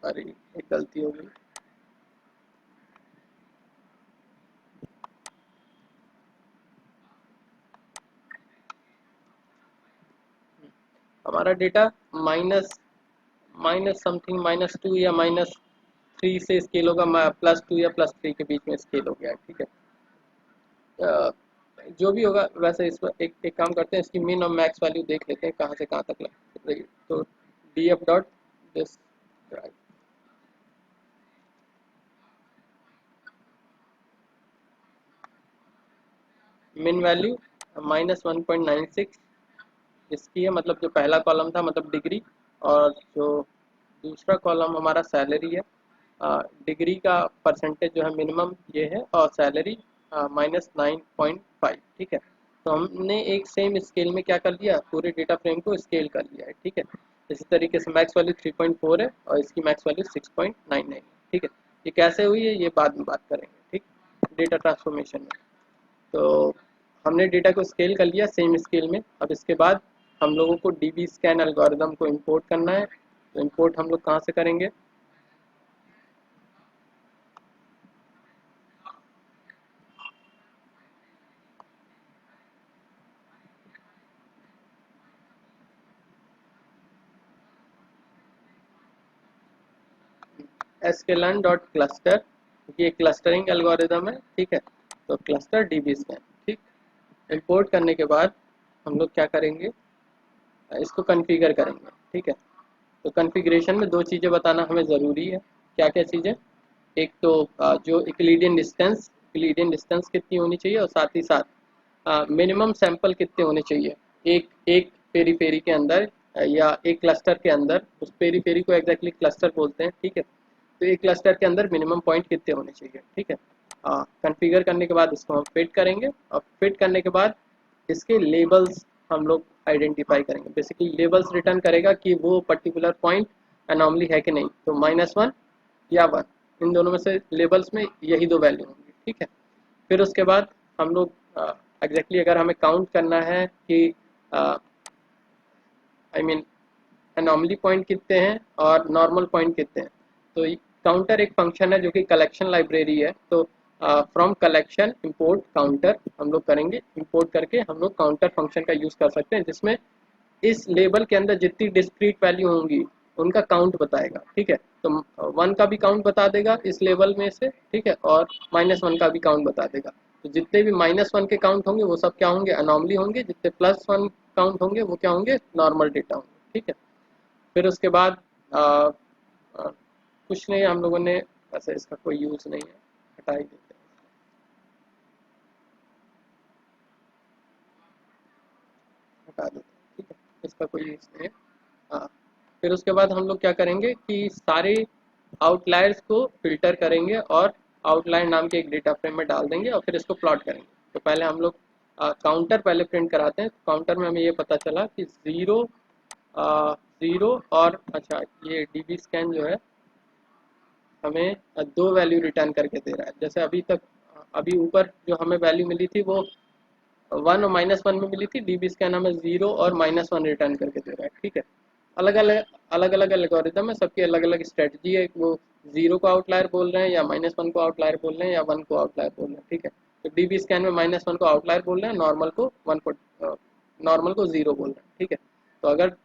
सॉरी, एक गलती हो गई। हमारा डेटा माइनस माइनस समथिंग -2 या -3 से स्केल होगा, +2 या +3 के बीच में स्केल हो गया, ठीक है। जो भी होगा वैसे इस पर एक काम करते हैं, इसकी मिन और मैक्स वैल्यू देख लेते हैं कहाँ से कहाँ तक लग। तो df डॉट दिस मिन वैल्यू -1.96 इसकी है, मतलब जो पहला कॉलम था मतलब डिग्री, और जो दूसरा कॉलम हमारा सैलरी है। डिग्री का परसेंटेज जो है मिनिमम ये है, और सैलरी -9.5, ठीक है। तो हमने एक सेम स्केल में क्या कर लिया, पूरे डेटा फ्रेम को स्केल कर लिया है, ठीक है। इसी तरीके से मैक्स वैल्यू 3.4 है और इसकी मैक्स वैल्यू 6.99, ठीक है। ये कैसे हुई है ये बाद में बात करेंगे, ठीक, डेटा ट्रांसफॉर्मेशन में। तो हमने डेटा को स्केल कर लिया सेम स्केल में। अब इसके बाद हम लोगों को डीबी स्कैन एल्गोरिदम को इंपोर्ट करना है। तो इंपोर्ट हम लोग कहाँ से करेंगे, sklearn डॉट क्लस्टर, क्योंकि ये क्लस्टरिंग एल्गोरिदम है, ठीक है। तो क्लस्टर डीबी स्कैन, ठीक। इंपोर्ट करने के बाद हम लोग क्या करेंगे, इसको कॉन्फ़िगर करेंगे, ठीक है। तो कॉन्फ़िगरेशन में दो चीज़ें बताना हमें ज़रूरी है। क्या क्या चीज़ें, एक तो जो यूक्लिडियन डिस्टेंस कितनी होनी चाहिए, और साथ ही साथ मिनिमम सैंपल कितने होने चाहिए एक एक पेरी पेरी के अंदर, या एक क्लस्टर के अंदर। उस पेरी पेरी को एग्जैक्टली क्लस्टर बोलते हैं, ठीक है। तो एक क्लस्टर के अंदर मिनिमम पॉइंट कितने होने चाहिए, ठीक है। कॉन्फ़िगर करने के बाद इसको हम फिट करेंगे, और फिट करने के बाद इसके लेबल्स हम लोग आइडेंटिफाई करेंगे। बेसिकली लेबल्स रिटर्न करेगा कि वो पर्टिकुलर पॉइंट अनॉमली है कि नहीं। तो -1 या 1, इन दोनों में से लेबल्स में यही दो वैल्यू होंगी, ठीक है। फिर उसके बाद हम लोग एग्जैक्टली अगर हमें काउंट करना है कि आई मीन एनॉमली पॉइंट कितने हैं और नॉर्मल पॉइंट कितने हैं, तो काउंटर एक फंक्शन है जो कि कलेक्शन लाइब्रेरी है। तो फ्रॉम कलेक्शन इंपोर्ट काउंटर हम लोग करेंगे, इंपोर्ट करके हम लोग काउंटर फंक्शन का यूज़ कर सकते हैं, जिसमें इस लेबल के अंदर जितनी डिस्क्रीट वैल्यू होंगी उनका काउंट बताएगा, ठीक है। तो 1 का भी काउंट बता देगा इस लेबल में से, ठीक है, और -1 का भी काउंट बता देगा। तो जितने भी -1 के काउंट होंगे वो सब क्या होंगे, अनॉमली होंगे। जितने +1 काउंट होंगे वो क्या होंगे, नॉर्मल डेटा होंगे, ठीक है। फिर उसके बाद आ, आ, कुछ नहीं, हम लोगों ने वैसे इसका कोई यूज़ नहीं है, हटा ही देते हैं, हटा देते हैं, ठीक है। इसका कोई यूज़ नहीं है। हाँ, फिर उसके बाद हम लोग क्या करेंगे कि सारे आउटलायर्स को फिल्टर करेंगे और आउटलायर नाम के एक डेटा फ्रेम में डाल देंगे और फिर इसको प्लॉट करेंगे। तो पहले हम लोग काउंटर पहले प्रिंट कराते हैं। काउंटर में हमें ये पता चला कि ज़ीरो और अच्छा ये डीबी स्कैन जो है हमें दो वैल्यू रिटर्न करके दे रहा है। जैसे अभी तक अभी ऊपर जो हमें वैल्यू मिली थी वो 1 और -1 में मिली थी। डीबी स्कैन हमें 0 और -1 रिटर्न करके दे रहा है। ठीक है, अलग अलग एल्गोरिदम है, सबकी अलग अलग स्ट्रेटजी है। वो 0 को आउटलायर बोल रहे हैं या -1 को आउटलायर बोल रहे हैं या 1 को आउटलायर बोल रहे हैं। ठीक है, तो डीबी स्कैन में -1 को आउटलायर बोल रहे हैं, नॉर्मल को 0 बोल रहे हैं। ठीक है, तो अगर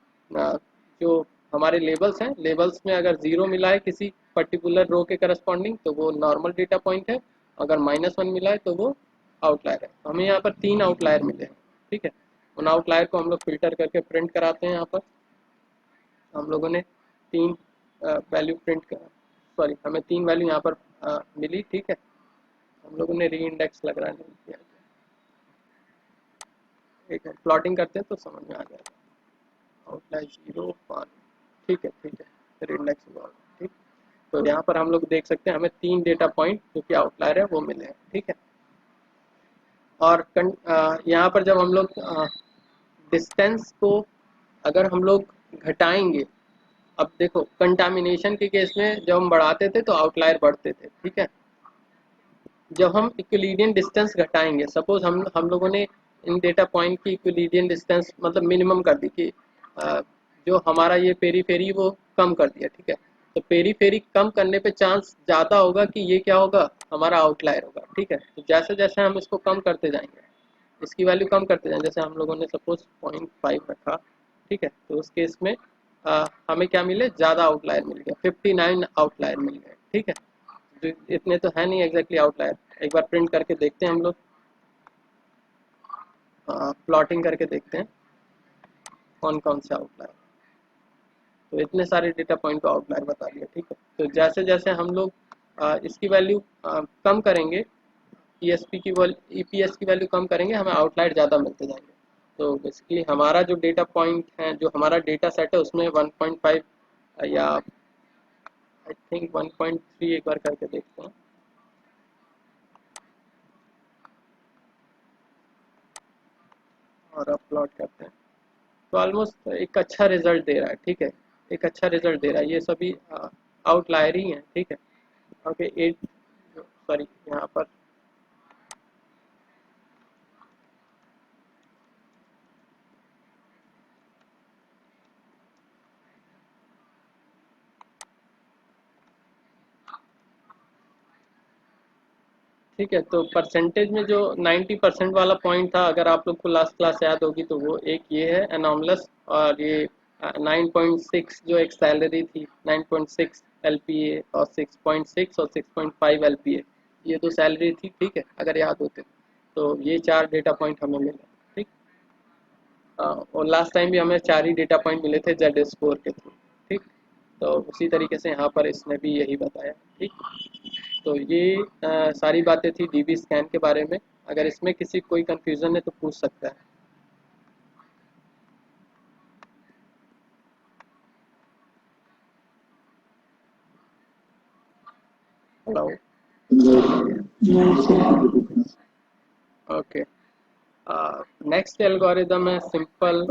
जो हमारे लेबल्स हैं, लेबल्स में अगर 0 मिला है किसी पर्टिकुलर रो के करस्पॉन्डिंग तो वो नॉर्मल डेटा पॉइंट है, अगर -1 मिला है तो वो आउटलायर है। हमें यहाँ पर 3 आउटलायर मिले हैं। ठीक है, उन आउटलायर को हम लोग फिल्टर करके प्रिंट कराते हैं। यहाँ पर हम लोगों ने 3 वैल्यू प्रिंट करा, सॉरी हमें 3 वैल्यू यहाँ पर मिली। ठीक है, हम लोगों ने री इंडेक्स लग रहा है नहीं किया। एक प्लॉटिंग करते हैं तो समझ में आ जाएगा। आउटलायर 0 1, ठीक है ठीक है, री इंडेक्स हुआ। ठीक, तो यहाँ पर हम लोग देख सकते हैं हमें 3 डेटा पॉइंट जो कि आउटलायर है वो मिले हैं। ठीक है, और यहाँ पर जब हम लोग डिस्टेंस को अगर हम लोग घटाएंगे, अब देखो कंटामिनेशन के केस में जब हम बढ़ाते थे तो आउटलायर बढ़ते थे। ठीक है, जब हम इक्विलिडियन डिस्टेंस घटाएंगे, सपोज हम लोगों ने इन डेटा पॉइंट की इक्विलिडियन डिस्टेंस मतलब मिनिमम कर दी कि जो हमारा ये पेरी फेरी वो कम कर दिया। ठीक है, तो पेरी फेरी कम करने पे चांस ज़्यादा होगा कि ये क्या होगा, हमारा आउटलायर होगा। ठीक है, तो जैसे जैसे हम इसको कम करते जाएंगे, इसकी वैल्यू कम करते जाएं, जैसे हम लोगों ने सपोज 0.5 रखा। ठीक है, तो उस केस में हमें क्या मिले, ज़्यादा आउटलायर मिल गया, 59 आउटलायर मिल गए। ठीक है, तो इतने तो है नहीं एग्जैक्टली आउटलायर। एक बार प्रिंट करके देखते हैं हम लोग, प्लॉटिंग करके देखते हैं कौन कौन से आउटलायर। तो इतने सारे डेटा पॉइंट को आउटलायर बता दिया। ठीक है, तो जैसे जैसे हम लोग इसकी वैल्यू कम करेंगे, ईएसपी की ईपीएस की वैल्यू कम करेंगे, हमें आउटलायर ज़्यादा मिलते जाएंगे। तो बेसिकली हमारा जो डेटा पॉइंट है, जो हमारा डेटा सेट है उसमें 1.5 या आई थिंक 1.3 एक बार करके देखते हैं और अपलोड करते हैं। तो ऑलमोस्ट एक अच्छा रिजल्ट दे रहा है। ठीक है, एक अच्छा रिजल्ट दे रहा है, ये सभी आउटलायर ही हैं। ठीक है, ओके 8, सॉरी यहाँ पर ठीक है। तो परसेंटेज में जो 90% वाला पॉइंट था, अगर आप लोग को लास्ट क्लास याद होगी तो वो एक ये है एनॉमलस, और ये 9.6 जो एक सैलरी थी, 9.6 एलपीए और 6.6 और 6.5 एलपीए, ये दो सैलरी थी। ठीक है, अगर याद होते तो ये 4 डेटा पॉइंट हमें मिले। ठीक, और लास्ट टाइम भी हमें 4 ही डेटा पॉइंट मिले थे जेड स्कोर के थ्रू। ठीक, तो उसी तरीके से यहाँ पर इसने भी यही बताया। ठीक, तो ये सारी बातें थी डीबी स्कैन के बारे में। अगर इसमें किसी कोई कंफ्यूजन है तो पूछ सकता है। Hello, okay. नेक्स्ट एल्गोरिदम है सिंपल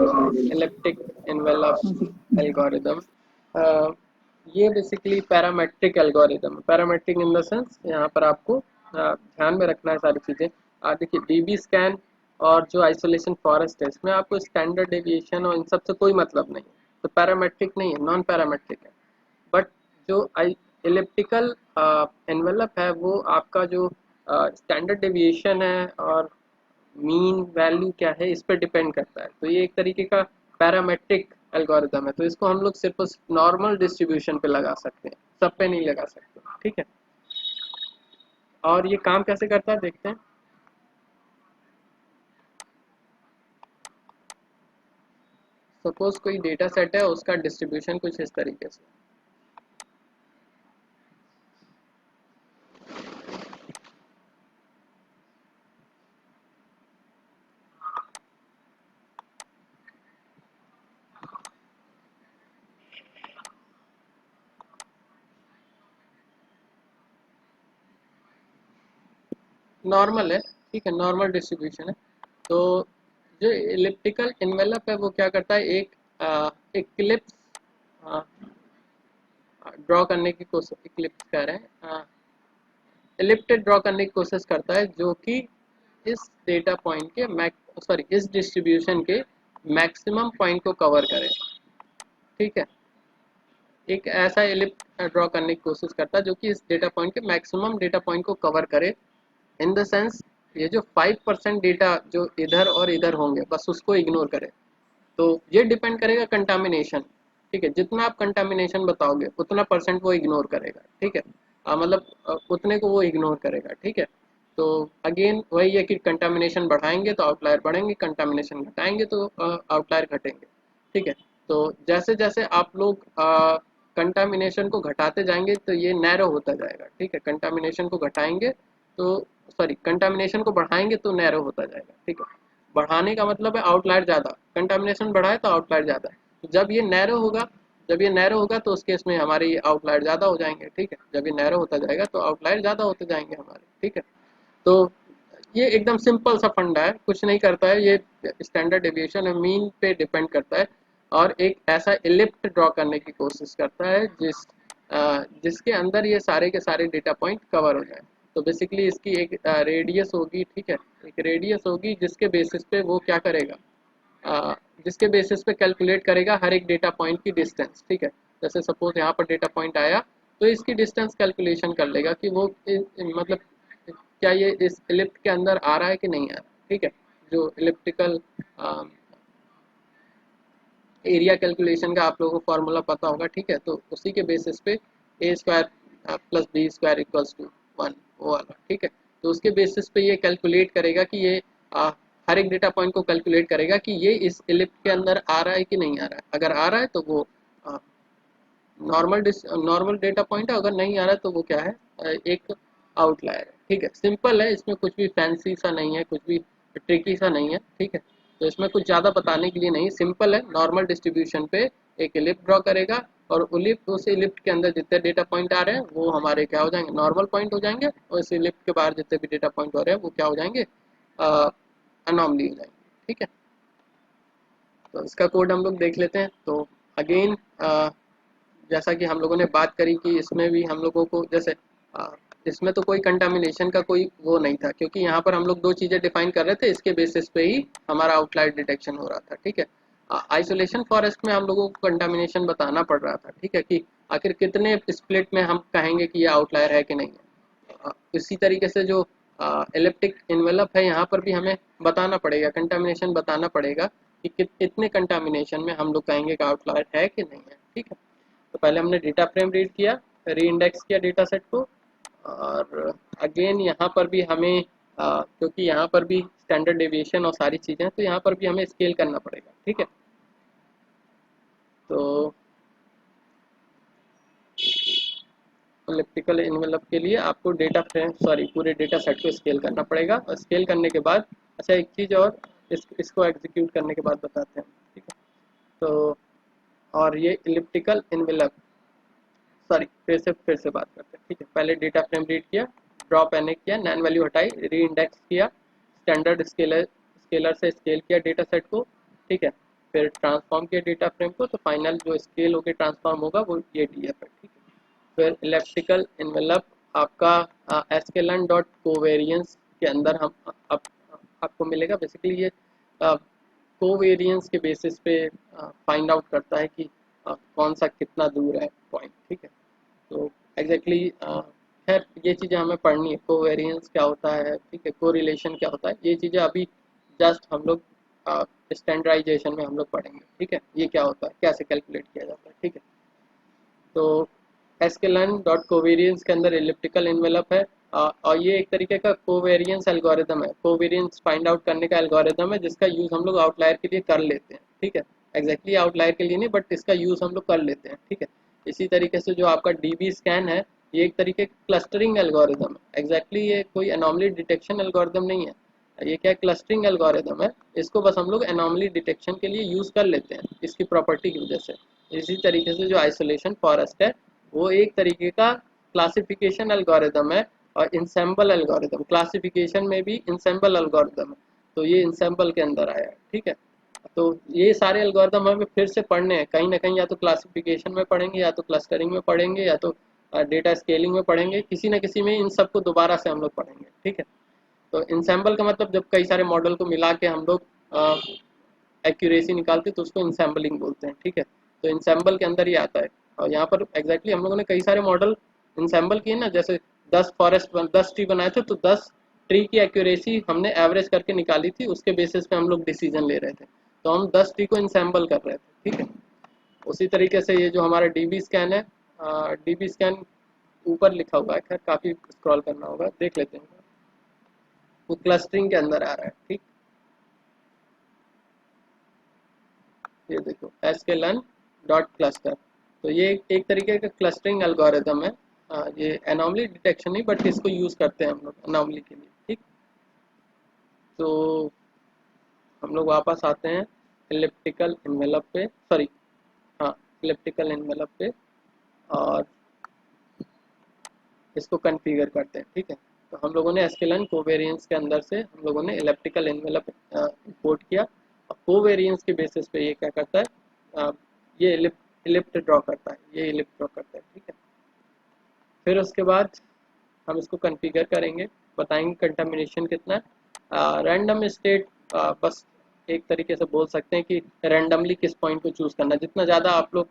इलिप्टिक एनवेलप एल्गोरिदम। ये बेसिकली पैरामेट्रिक एल्गोरिदम है। पैरामेट्रिक इन द सेंस यहाँ पर आपको ध्यान में रखना है सारी चीज़ें। देखिए डीबी स्कैन और जो आइसोलेशन फॉरेस्ट है, इसमें आपको स्टैंडर्ड डेविएशन और इन सब से कोई मतलब नहीं है, तो पैरामेट्रिक नहीं है, नॉन पैरामेट्रिक है। बट जो इलिप्टिकल एनवेलप है वो आपका जो स्टैंडर्ड डेविएशन है और मीन वैल्यू क्या है इस पर डिपेंड करता है। तो ये एक तरीके का पैरामेट्रिक एल्गोरिदम है, तो इसको हम लोग सिर्फ उस नॉर्मल डिस्ट्रीब्यूशन पे लगा सकते हैं, सब पे नहीं लगा सकते। ठीक है, और ये काम कैसे करता है देखते हैं। सपोज कोई डेटा सेट है, उसका डिस्ट्रीब्यूशन कुछ इस तरीके से। नॉर्मल है, ठीक है, नॉर्मल डिस्ट्रीब्यूशन है। तो जो इलिप्टिकल इन्वेलप है वो क्या करता है, एक क्लिप्स ड्रॉ करने की कोशिश, इक्लिप्स कह रहे हैं, इलिप्टेड ड्रॉ करने की कोशिश करता है जो कि इस डेटा पॉइंट के इस डिस्ट्रीब्यूशन के मैक्सिमम पॉइंट को कवर करे, ठीक है। एक ऐसा एलिप्स ड्रॉ करने की कोशिश करता है जो कि इस डेटा पॉइंट के मैक्सिमम डेटा पॉइंट को कवर करे, इन द सेंस ये जो 5% डेटा जो इधर और इधर होंगे बस उसको इग्नोर करे। तो ये डिपेंड करेगा कंटामिनेशन, ठीक है, जितना आप कंटामिनेशन बताओगे उतना परसेंट वो इग्नोर करेगा, ठीक है। मतलब उतने को वो इग्नोर करेगा, ठीक है। तो अगेन वही है कि कंटामिनेशन बढ़ाएंगे तो आउटलायर बढ़ेंगे, कंटामिनेशन घटाएंगे तो आउटलायर घटेंगे, ठीक है। तो जैसे जैसे आप लोग कंटामिनेशन को घटाते जाएंगे तो ये नैरो होता जाएगा, ठीक है। कंटामिनेशन को घटाएंगे तो कंटामिनेशन को बढ़ाएंगे तो नैरो होता जाएगा, ठीक है। बढ़ाने का मतलब है आउटलायर ज़्यादा, कंटामिनेशन बढ़ाए तो आउटलायर ज़्यादा। जब ये नैरो होगा, जब ये नैरो होगा तो उस केस में हमारे आउटलायर ज़्यादा हो जाएंगे, ठीक है। जब ये नैरो होता जाएगा तो आउटलायर ज़्यादा होते जाएंगे हमारे, ठीक है। तो ये एकदम सिंपल सा फंडा है, कुछ नहीं करता है ये, स्टैंडर्ड डेविएशन है, मीन पे डिपेंड करता है और एक ऐसा इलिप्ट ड्रॉ करने की कोशिश करता है जिसके अंदर ये सारे के सारे डेटा पॉइंट कवर हो जाए। तो बेसिकली इसकी एक रेडियस होगी, ठीक है, एक रेडियस होगी जिसके बेसिस पे वो क्या करेगा, जिसके बेसिस पे कैलकुलेट करेगा हर एक डेटा पॉइंट की डिस्टेंस, ठीक है। जैसे सपोज यहाँ पर डेटा पॉइंट आया तो इसकी डिस्टेंस कैलकुलेशन कर लेगा कि वो मतलब क्या ये इस इलिप्ट के अंदर आ रहा है कि नहीं आ रहा, ठीक है। जो इलिप्टिकल एरिया कैलकुलेशन का आप लोगों को फार्मूला पता होगा, ठीक है। तो उसी के बेसिस पे A square plus B square equals to 1 वो वाला, ठीक है। तो उसके बेसिस पे ये कैलकुलेट करेगा कि ये हर एक डेटा पॉइंट को कैलकुलेट करेगा कि ये इस इलिप्ट के अंदर आ रहा है कि नहीं आ रहा है। अगर आ रहा है तो वो नॉर्मल डेटा पॉइंट है, अगर नहीं आ रहा है तो वो क्या है, एक आउटलायर है, ठीक है। सिंपल है, इसमें कुछ भी फैंसी सा नहीं है, कुछ भी ट्रिकी सा नहीं है, ठीक है। तो इसमें कुछ ज़्यादा बताने के लिए नहीं, सिंपल है, नॉर्मल डिस्ट्रीब्यूशन पे एक इलिप्ट ड्रॉ करेगा और उस इलिप्ट के अंदर जितने डेटा पॉइंट आ रहे हैं वो हमारे क्या हो जाएंगे, नॉर्मल पॉइंट हो जाएंगे, और इस इलिप्ट के बाहर जितने भी डेटा पॉइंट हो रहे हैं वो क्या हो जाएंगे, अनॉमली हो जाएंगे, ठीक है। तो इसका कोड हम लोग देख लेते हैं। तो अगेन जैसा कि हम लोगों ने बात करी कि इसमें भी हम लोगों को जैसे आ, इसमें तो कोई कंटामिनेशन का कोई वो नहीं था, क्योंकि यहाँ पर हम लोग दो चीज़ें डिफाइन कर रहे थे, इसके बेसिस पे ही हमारा आउटलायर डिटेक्शन हो रहा था, ठीक है। आइसोलेशन फॉरेस्ट में हम लोगों को कंटामिनेशन बताना पड़ रहा था, ठीक है, कि आखिर कितने स्प्लिट में हम कहेंगे कि ये आउटलायर है कि नहीं है। इसी तरीके से जो इलेप्टिक इन्वेलप है यहाँ पर भी हमें बताना पड़ेगा, कंटामिनेशन बताना पड़ेगा कि कितने कंटामिनेशन में हम लोग कहेंगे कि आउटलायर है कि नहीं है, ठीक है। तो पहले हमने डेटा फ्रेम रीड किया, री इंडेक्स किया डेटा सेट को, और अगेन यहाँ पर भी हमें क्योंकि यहाँ पर भी स्टैंडर्ड डेविएशन और सारी चीज़ें हैं तो यहाँ पर भी हमें स्केल करना पड़ेगा, ठीक है। तो इलेक्ट्रिकल इन्वेलप के लिए आपको डेटा फ्रेम पूरे डेटा सेट को स्केल करना पड़ेगा, और स्केल करने के बाद अच्छा एक चीज़ और, इसको एग्जीक्यूट करने के बाद बताते हैं, ठीक है। तो और ये इलिप्टिकल इन्वेलप, फिर से बात करते हैं, ठीक है। पहले डेटा फ्रेम रीड किया, ड्रॉप एन किया, नैन वैल्यू हटाई, री इंडेक्स किया, स्टैंडर्ड स्केलर से स्केल किया डेटा सेट को, ठीक है। फिर ट्रांसफॉर्म किया डेटा फ्रेम को, तो फाइनल जो स्केल होकर ट्रांसफॉर्म होगा वो ये डीएफ है, ठीक है। फिर इलेक्ट्रिकल इन्वेलप आपका एस्केलन डॉट कोवेरियंस के अंदर आपको मिलेगा। बेसिकली ये कोवेरियंस के बेसिस पे फाइंड आउट करता है कि कौन सा कितना दूर है पॉइंट, ठीक है। तो एग्जैक्टली खैर ये चीज़ें हमें पढ़नी है, कोवेरियंस क्या होता है, ठीक है, कोरिलेशन क्या होता है, ये चीज़ें अभी जस्ट हम लोग स्टैंडर्डाइजेशन में हम लोग पढ़ेंगे, ठीक है। ये क्या होता है, कैसे कैलकुलेट किया जाता है, ठीक है। तो एस्केलन डॉट कोवेरियंस के अंदर इलिप्टिकल इन्वेलप है, और ये एक तरीके का कोवेरियंस एल्गोरिदम है, कोवेरियंस फाइंड आउट करने का एल्गोरिदम है जिसका यूज़ हम लोग आउटलायर के लिए कर लेते हैं, ठीक है। एग्जैक्टली आउटलायर के लिए नहीं, बट इसका यूज़ हम लोग कर लेते हैं, ठीक है। इसी तरीके से जो आपका डीबी स्कैन है, ये एक तरीके का क्लस्टरिंग एल्गोरिदम है, एग्जैक्टली ये कोई एनॉमली डिटेक्शन एल्गोरिदम नहीं है, ये क्या क्लस्टरिंग एल्गोरिदम है। इसको बस हम लोग एनॉमली डिटेक्शन के लिए यूज़ कर लेते हैं इसकी प्रॉपर्टी की वजह से। इसी तरीके से जो आइसोलेशन फॉरेस्ट है वो एक तरीके का क्लासिफिकेशन एल्गोरिदम है, और इंसेंबल एल्गोरिदम, क्लासिफिकेशन में भी इंसेंबल एल्गोरिदम है, तो ये इंसेंबल के अंदर आया है। ठीक है, तो ये सारे एल्गोरिदम हमें फिर से पढ़ने हैं कहीं ना कहीं, या तो क्लासिफिकेशन में पढ़ेंगे, या तो क्लस्टरिंग में पढ़ेंगे, या तो डेटा स्केलिंग में पढ़ेंगे, किसी न किसी में इन सबको दोबारा से हम लोग पढ़ेंगे। ठीक है, तो इंसेंबल का मतलब जब कई सारे मॉडल को मिला के हम लोग एक्यूरेसी निकालते हैं तो उसको इंसेंबलिंग बोलते हैं। ठीक है, तो इंसेंबल के अंदर ही आता है। और यहाँ पर एग्जैक्टली हम लोगों ने कई सारे मॉडल इंसेंबल किए ना, जैसे 10 ट्री बनाए थे, तो 10 ट्री की एक्यूरेसी हमने एवरेज करके निकाली थी, उसके बेसिस पे हम लोग डिसीजन ले रहे थे, तो हम 10 ट्री को इंसेंबल कर रहे थे। ठीक है, उसी तरीके से ये जो हमारा डीबी स्कैन है, डीबी स्कैन ऊपर लिखा हुआ है, खैर काफ़ी स्क्रॉल करना होगा, देख लेते हैं, वो क्लस्टरिंग के अंदर आ रहा है। ठीक, ये देखो sklearn डॉट क्लस्टर, तो ये एक तरीके का क्लस्टरिंग एल्गोरिदम है। ये एनॉमली डिटेक्शन नहीं, बट इसको यूज़ करते हैं हम लोग एनॉमली के लिए। ठीक, तो हम लोग वापस आते हैं इलिप्टिकल इन्वेलप पे, सॉरी, हाँ, इलिप्टिकल इन्वेलप पे, और इसको कॉन्फ़िगर करते हैं। ठीक है, तो हम लोगों ने sklearn कोवेरिएंस के अंदर से हम लोगों ने इलिप्टिकल इन्वेलप इंपोर्ट किया, और कोवेरिएंस के बेसिस पे ये क्या करता है, ये इलिप्ट ड्रॉ करता है, ये इलिप्ट ड्रॉ करता है। ठीक है, फिर उसके बाद हम इसको कॉन्फ़िगर करेंगे, बताएंगे कंटामिनेशन कितना है। रैंडम स्टेट, बस एक तरीके से बोल सकते हैं कि रैंडमली किस पॉइंट को चूज़ करना, जितना ज़्यादा आप लोग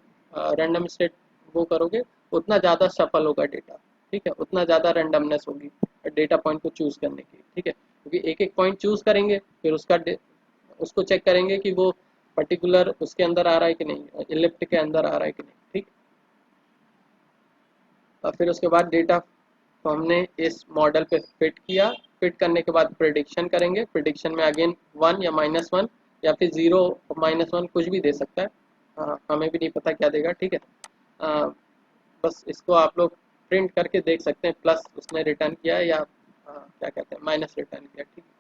रैंडम स्टेट वो करोगे उतना ज़्यादा सफल होगा डेटा। ठीक है, उतना ज़्यादा रैंडमनेस होगी डेटा पॉइंट को चूज़ करने की। ठीक है, क्योंकि एक एक पॉइंट चूज़ करेंगे, फिर उसको चेक करेंगे कि वो पर्टिकुलर उसके अंदर आ रहा है कि नहीं, इलिप्ट के अंदर आ रहा है कि नहीं। ठीक, और फिर उसके बाद डेटा को हमने इस मॉडल पे फिट किया, फिट करने के बाद प्रिडिक्शन करेंगे, प्रिडिक्शन में अगेन 1 या -1 या फिर 0 -1 कुछ भी दे सकता है, हमें भी नहीं पता क्या देगा। ठीक है, आ, बस इसको आप लोग प्रिंट करके देख सकते हैं, प्लस उसने रिटर्न किया है या क्या कहते हैं माइनस रिटर्न किया। ठीक है,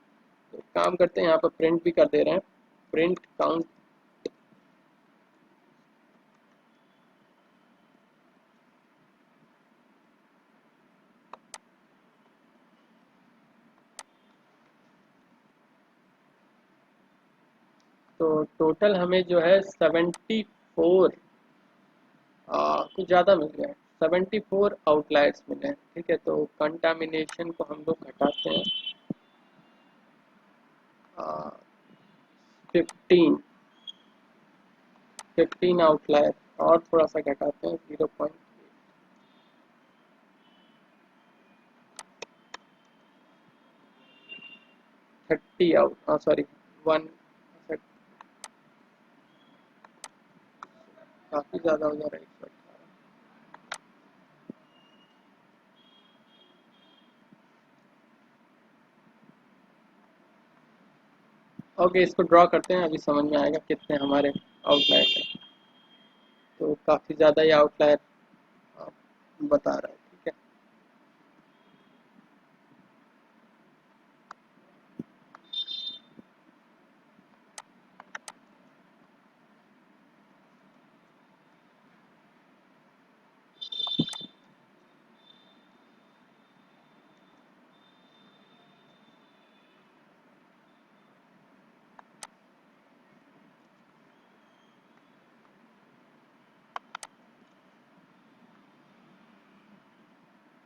तो काम करते हैं, यहाँ पर प्रिंट भी कर दे रहे हैं, प्रिंट काउंट। तो टोटल हमें जो है 74 कुछ ज़्यादा मिल गए, 74 आउटलायर्स मिले हैं। ठीक है, तो कंटामिनेशन को हम लोग घटाते हैं 15 आउटलायर, और थोड़ा सा घटाते हैं 0.30 आउट, सॉरी 1, काफ़ी ज़्यादा हो जा रहा है 118। ओके, इसको ड्रॉ करते हैं, अभी समझ में आएगा कितने हमारे आउटलायर हैं। तो काफ़ी ज़्यादा ये आउटलायर बता रहा है। ठीक है,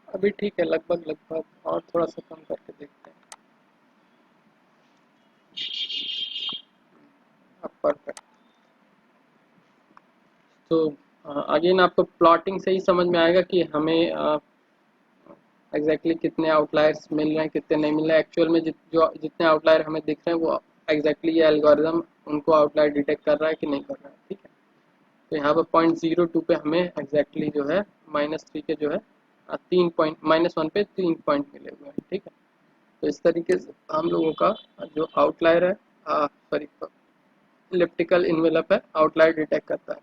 अभी ठीक है, लगभग लगभग, और थोड़ा सा कम करके देखते हैं। अब परफेक्ट। तो अगेन आपको प्लॉटिंग से ही समझ में आएगा कि हमें एग्जैक्टली कितने आउटलायर्स मिल रहे हैं, कितने नहीं मिल रहे हैं। एक्चुअल में जितने आउटलायर हमें दिख रहे हैं वो एग्जैक्टली ये एल्गोरिदम उनको आउटलायर डिटेक्ट कर रहा है कि नहीं कर रहा है। ठीक है, तो यहाँ पर 0.02 पे हमें एग्जैक्टली जो है -3 के जो है 3 पॉइंट, -1 पे 3 पॉइंट मिले हुए हैं। ठीक है, तो इस तरीके से हम लोगों का जो आउटलायर है, सॉरी, इलिप्टिकल इन्वेलप है, आउटलायर डिटेक्ट करता है।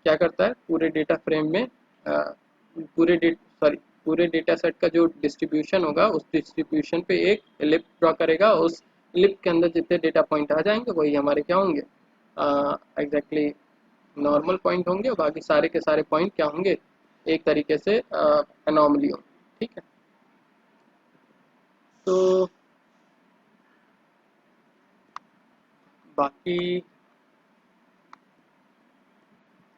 क्या करता है, पूरे डेटा फ्रेम में पूरे डेट सॉरी पूरे डेटा सेट का जो डिस्ट्रीब्यूशन होगा उस डिस्ट्रीब्यूशन पे एक इलिप्स ड्रॉ करेगा, उस इलिप्स के अंदर जितने डेटा पॉइंट आ जाएंगे वही हमारे क्या होंगे, एग्जैक्टली नॉर्मल पॉइंट होंगे, और बाकी सारे के सारे पॉइंट क्या होंगे, एक तरीके से एनॉमली होंगे। ठीक है, तो बाकी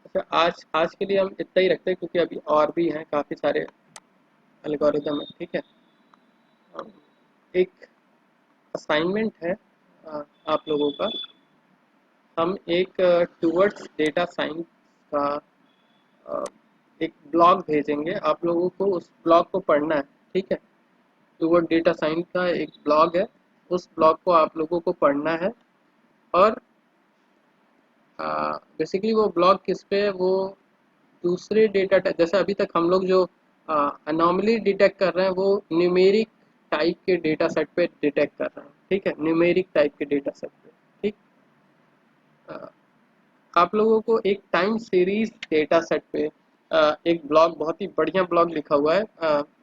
अच्छा, आज आज के लिए हम इतना ही रखते हैं, क्योंकि अभी और भी हैं काफ़ी सारे एल्गोरिदम है। ठीक है, अम, एक असाइनमेंट है आप लोगों का। हम एक टूवर्ड्स डेटा साइंस का अ, एक ब्लॉग भेजेंगे आप लोगों को, उस ब्लॉग को पढ़ना है। ठीक है, टूवर्ड डेटा साइंस का एक ब्लॉग है, उस ब्लॉग को आप लोगों को पढ़ना है। और बेसिकली वो ब्लॉग किस पे है, वो दूसरे डेटा जैसे अभी तक हम लोग जो अनोमली डिटेक्ट कर रहे हैं वो न्यूमेरिक टाइप के डेटा सेट पे डिटेक्ट कर रहे हैं। ठीक है, न्यूमेरिक टाइप के डेटा सेट पे। ठीक, अ, आप लोगों को एक टाइम सीरीज डेटा सेट पे एक ब्लॉग, बहुत ही बढ़िया ब्लॉग लिखा हुआ है,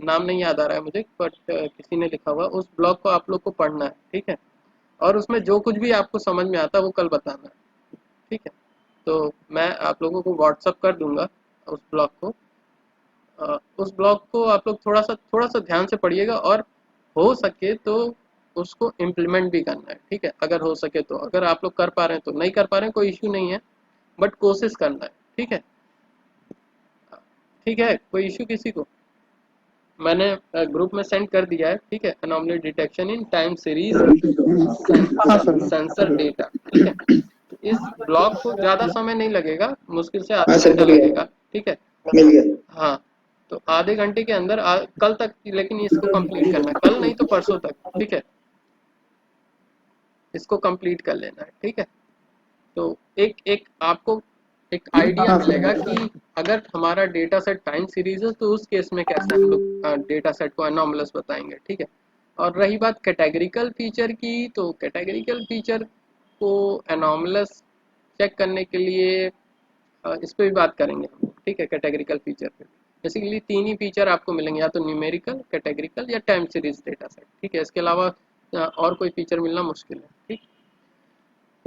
नाम नहीं याद आ रहा है मुझे, बट किसी ने लिखा हुआ है, उस ब्लॉग को आप लोग को पढ़ना है। ठीक है, और उसमें जो कुछ भी आपको समझ में आता है वो कल बताना है। ठीक है, तो मैं आप लोगों को व्हाट्सअप कर दूंगा उस ब्लॉग को। उस ब्लॉग को आप लोग थोड़ा सा ध्यान से पढ़िएगा, और हो सके तो उसको इम्प्लीमेंट भी करना है। ठीक है, अगर हो सके तो, अगर आप लोग कर पा रहे हैं तो, नहीं कर पा रहे हैं कोई इश्यू नहीं है, बट कोशिश करना है। ठीक है, ठीक है, कोई इश्यू किसी को? मैंने ग्रुप में सेंड कर दिया है। ठीक है, anomaly detection in time series हाँ सर। Sensor data. ठीक है, तो इस ब्लॉग को ज़्यादा समय नहीं लगेगा, मुश्किल से हाँ आधा सर, घंटा मिल लगेगा। गया। ठीक है, मिल गया। हाँ, तो आधे घंटे के अंदर कल तक, लेकिन इसको कंप्लीट करना है, कल नहीं तो परसों तक। ठीक है, इसको कंप्लीट कर लेना है। ठीक है, तो एक एक आपको एक आइडिया हाँ मिलेगा सर। कि अगर हमारा डेटा सेट टाइम सीरीज है तो उस केस में कैसे हम लोग डेटा सेट को अनोमलस बताएंगे। ठीक है, और रही बात कैटेगरिकल फीचर की, तो कैटेगरिकल फीचर को अनोमलस चेक करने के लिए इस पे भी बात करेंगे हम लोग। ठीक है, कैटेगरिकल फीचर पे बेसिकली तीन ही फीचर आपको मिलेंगे, या तो न्यूमेरिकल, कैटेगरिकल या टाइम सीरीज डेटा सेट। ठीक है, इसके अलावा और कोई फीचर मिलना मुश्किल है। ठीक,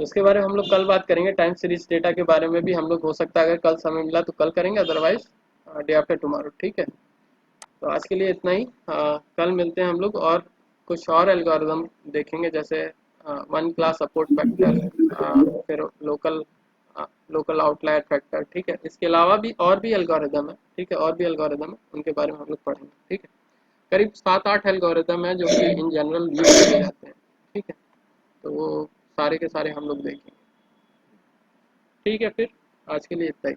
तो इसके बारे में हम लोग कल बात करेंगे। टाइम सीरीज डेटा के बारे में भी हम लोग, हो सकता है अगर कल समय मिला तो कल करेंगे, अदरवाइज डे आफ्टर टुमारो। ठीक है, तो आज के लिए इतना ही। कल मिलते हैं हम लोग, और कुछ और एल्गोरिदम देखेंगे, जैसे वन क्लास सपोर्ट फैक्टर, फिर लोकल आउटलायर फैक्टर। ठीक है, इसके अलावा भी और भी एल्गोरिदम है। ठीक है, और भी एल्गोरिदम है, उनके बारे में हम लोग पढ़ेंगे। ठीक है, करीब 7-8 एल्गोरिदम है जो कि इन जनरल यूज किए जाते हैं। ठीक है, तो वो सारे के सारे हम लोग देखेंगे। ठीक है, फिर आज के लिए इतना ही।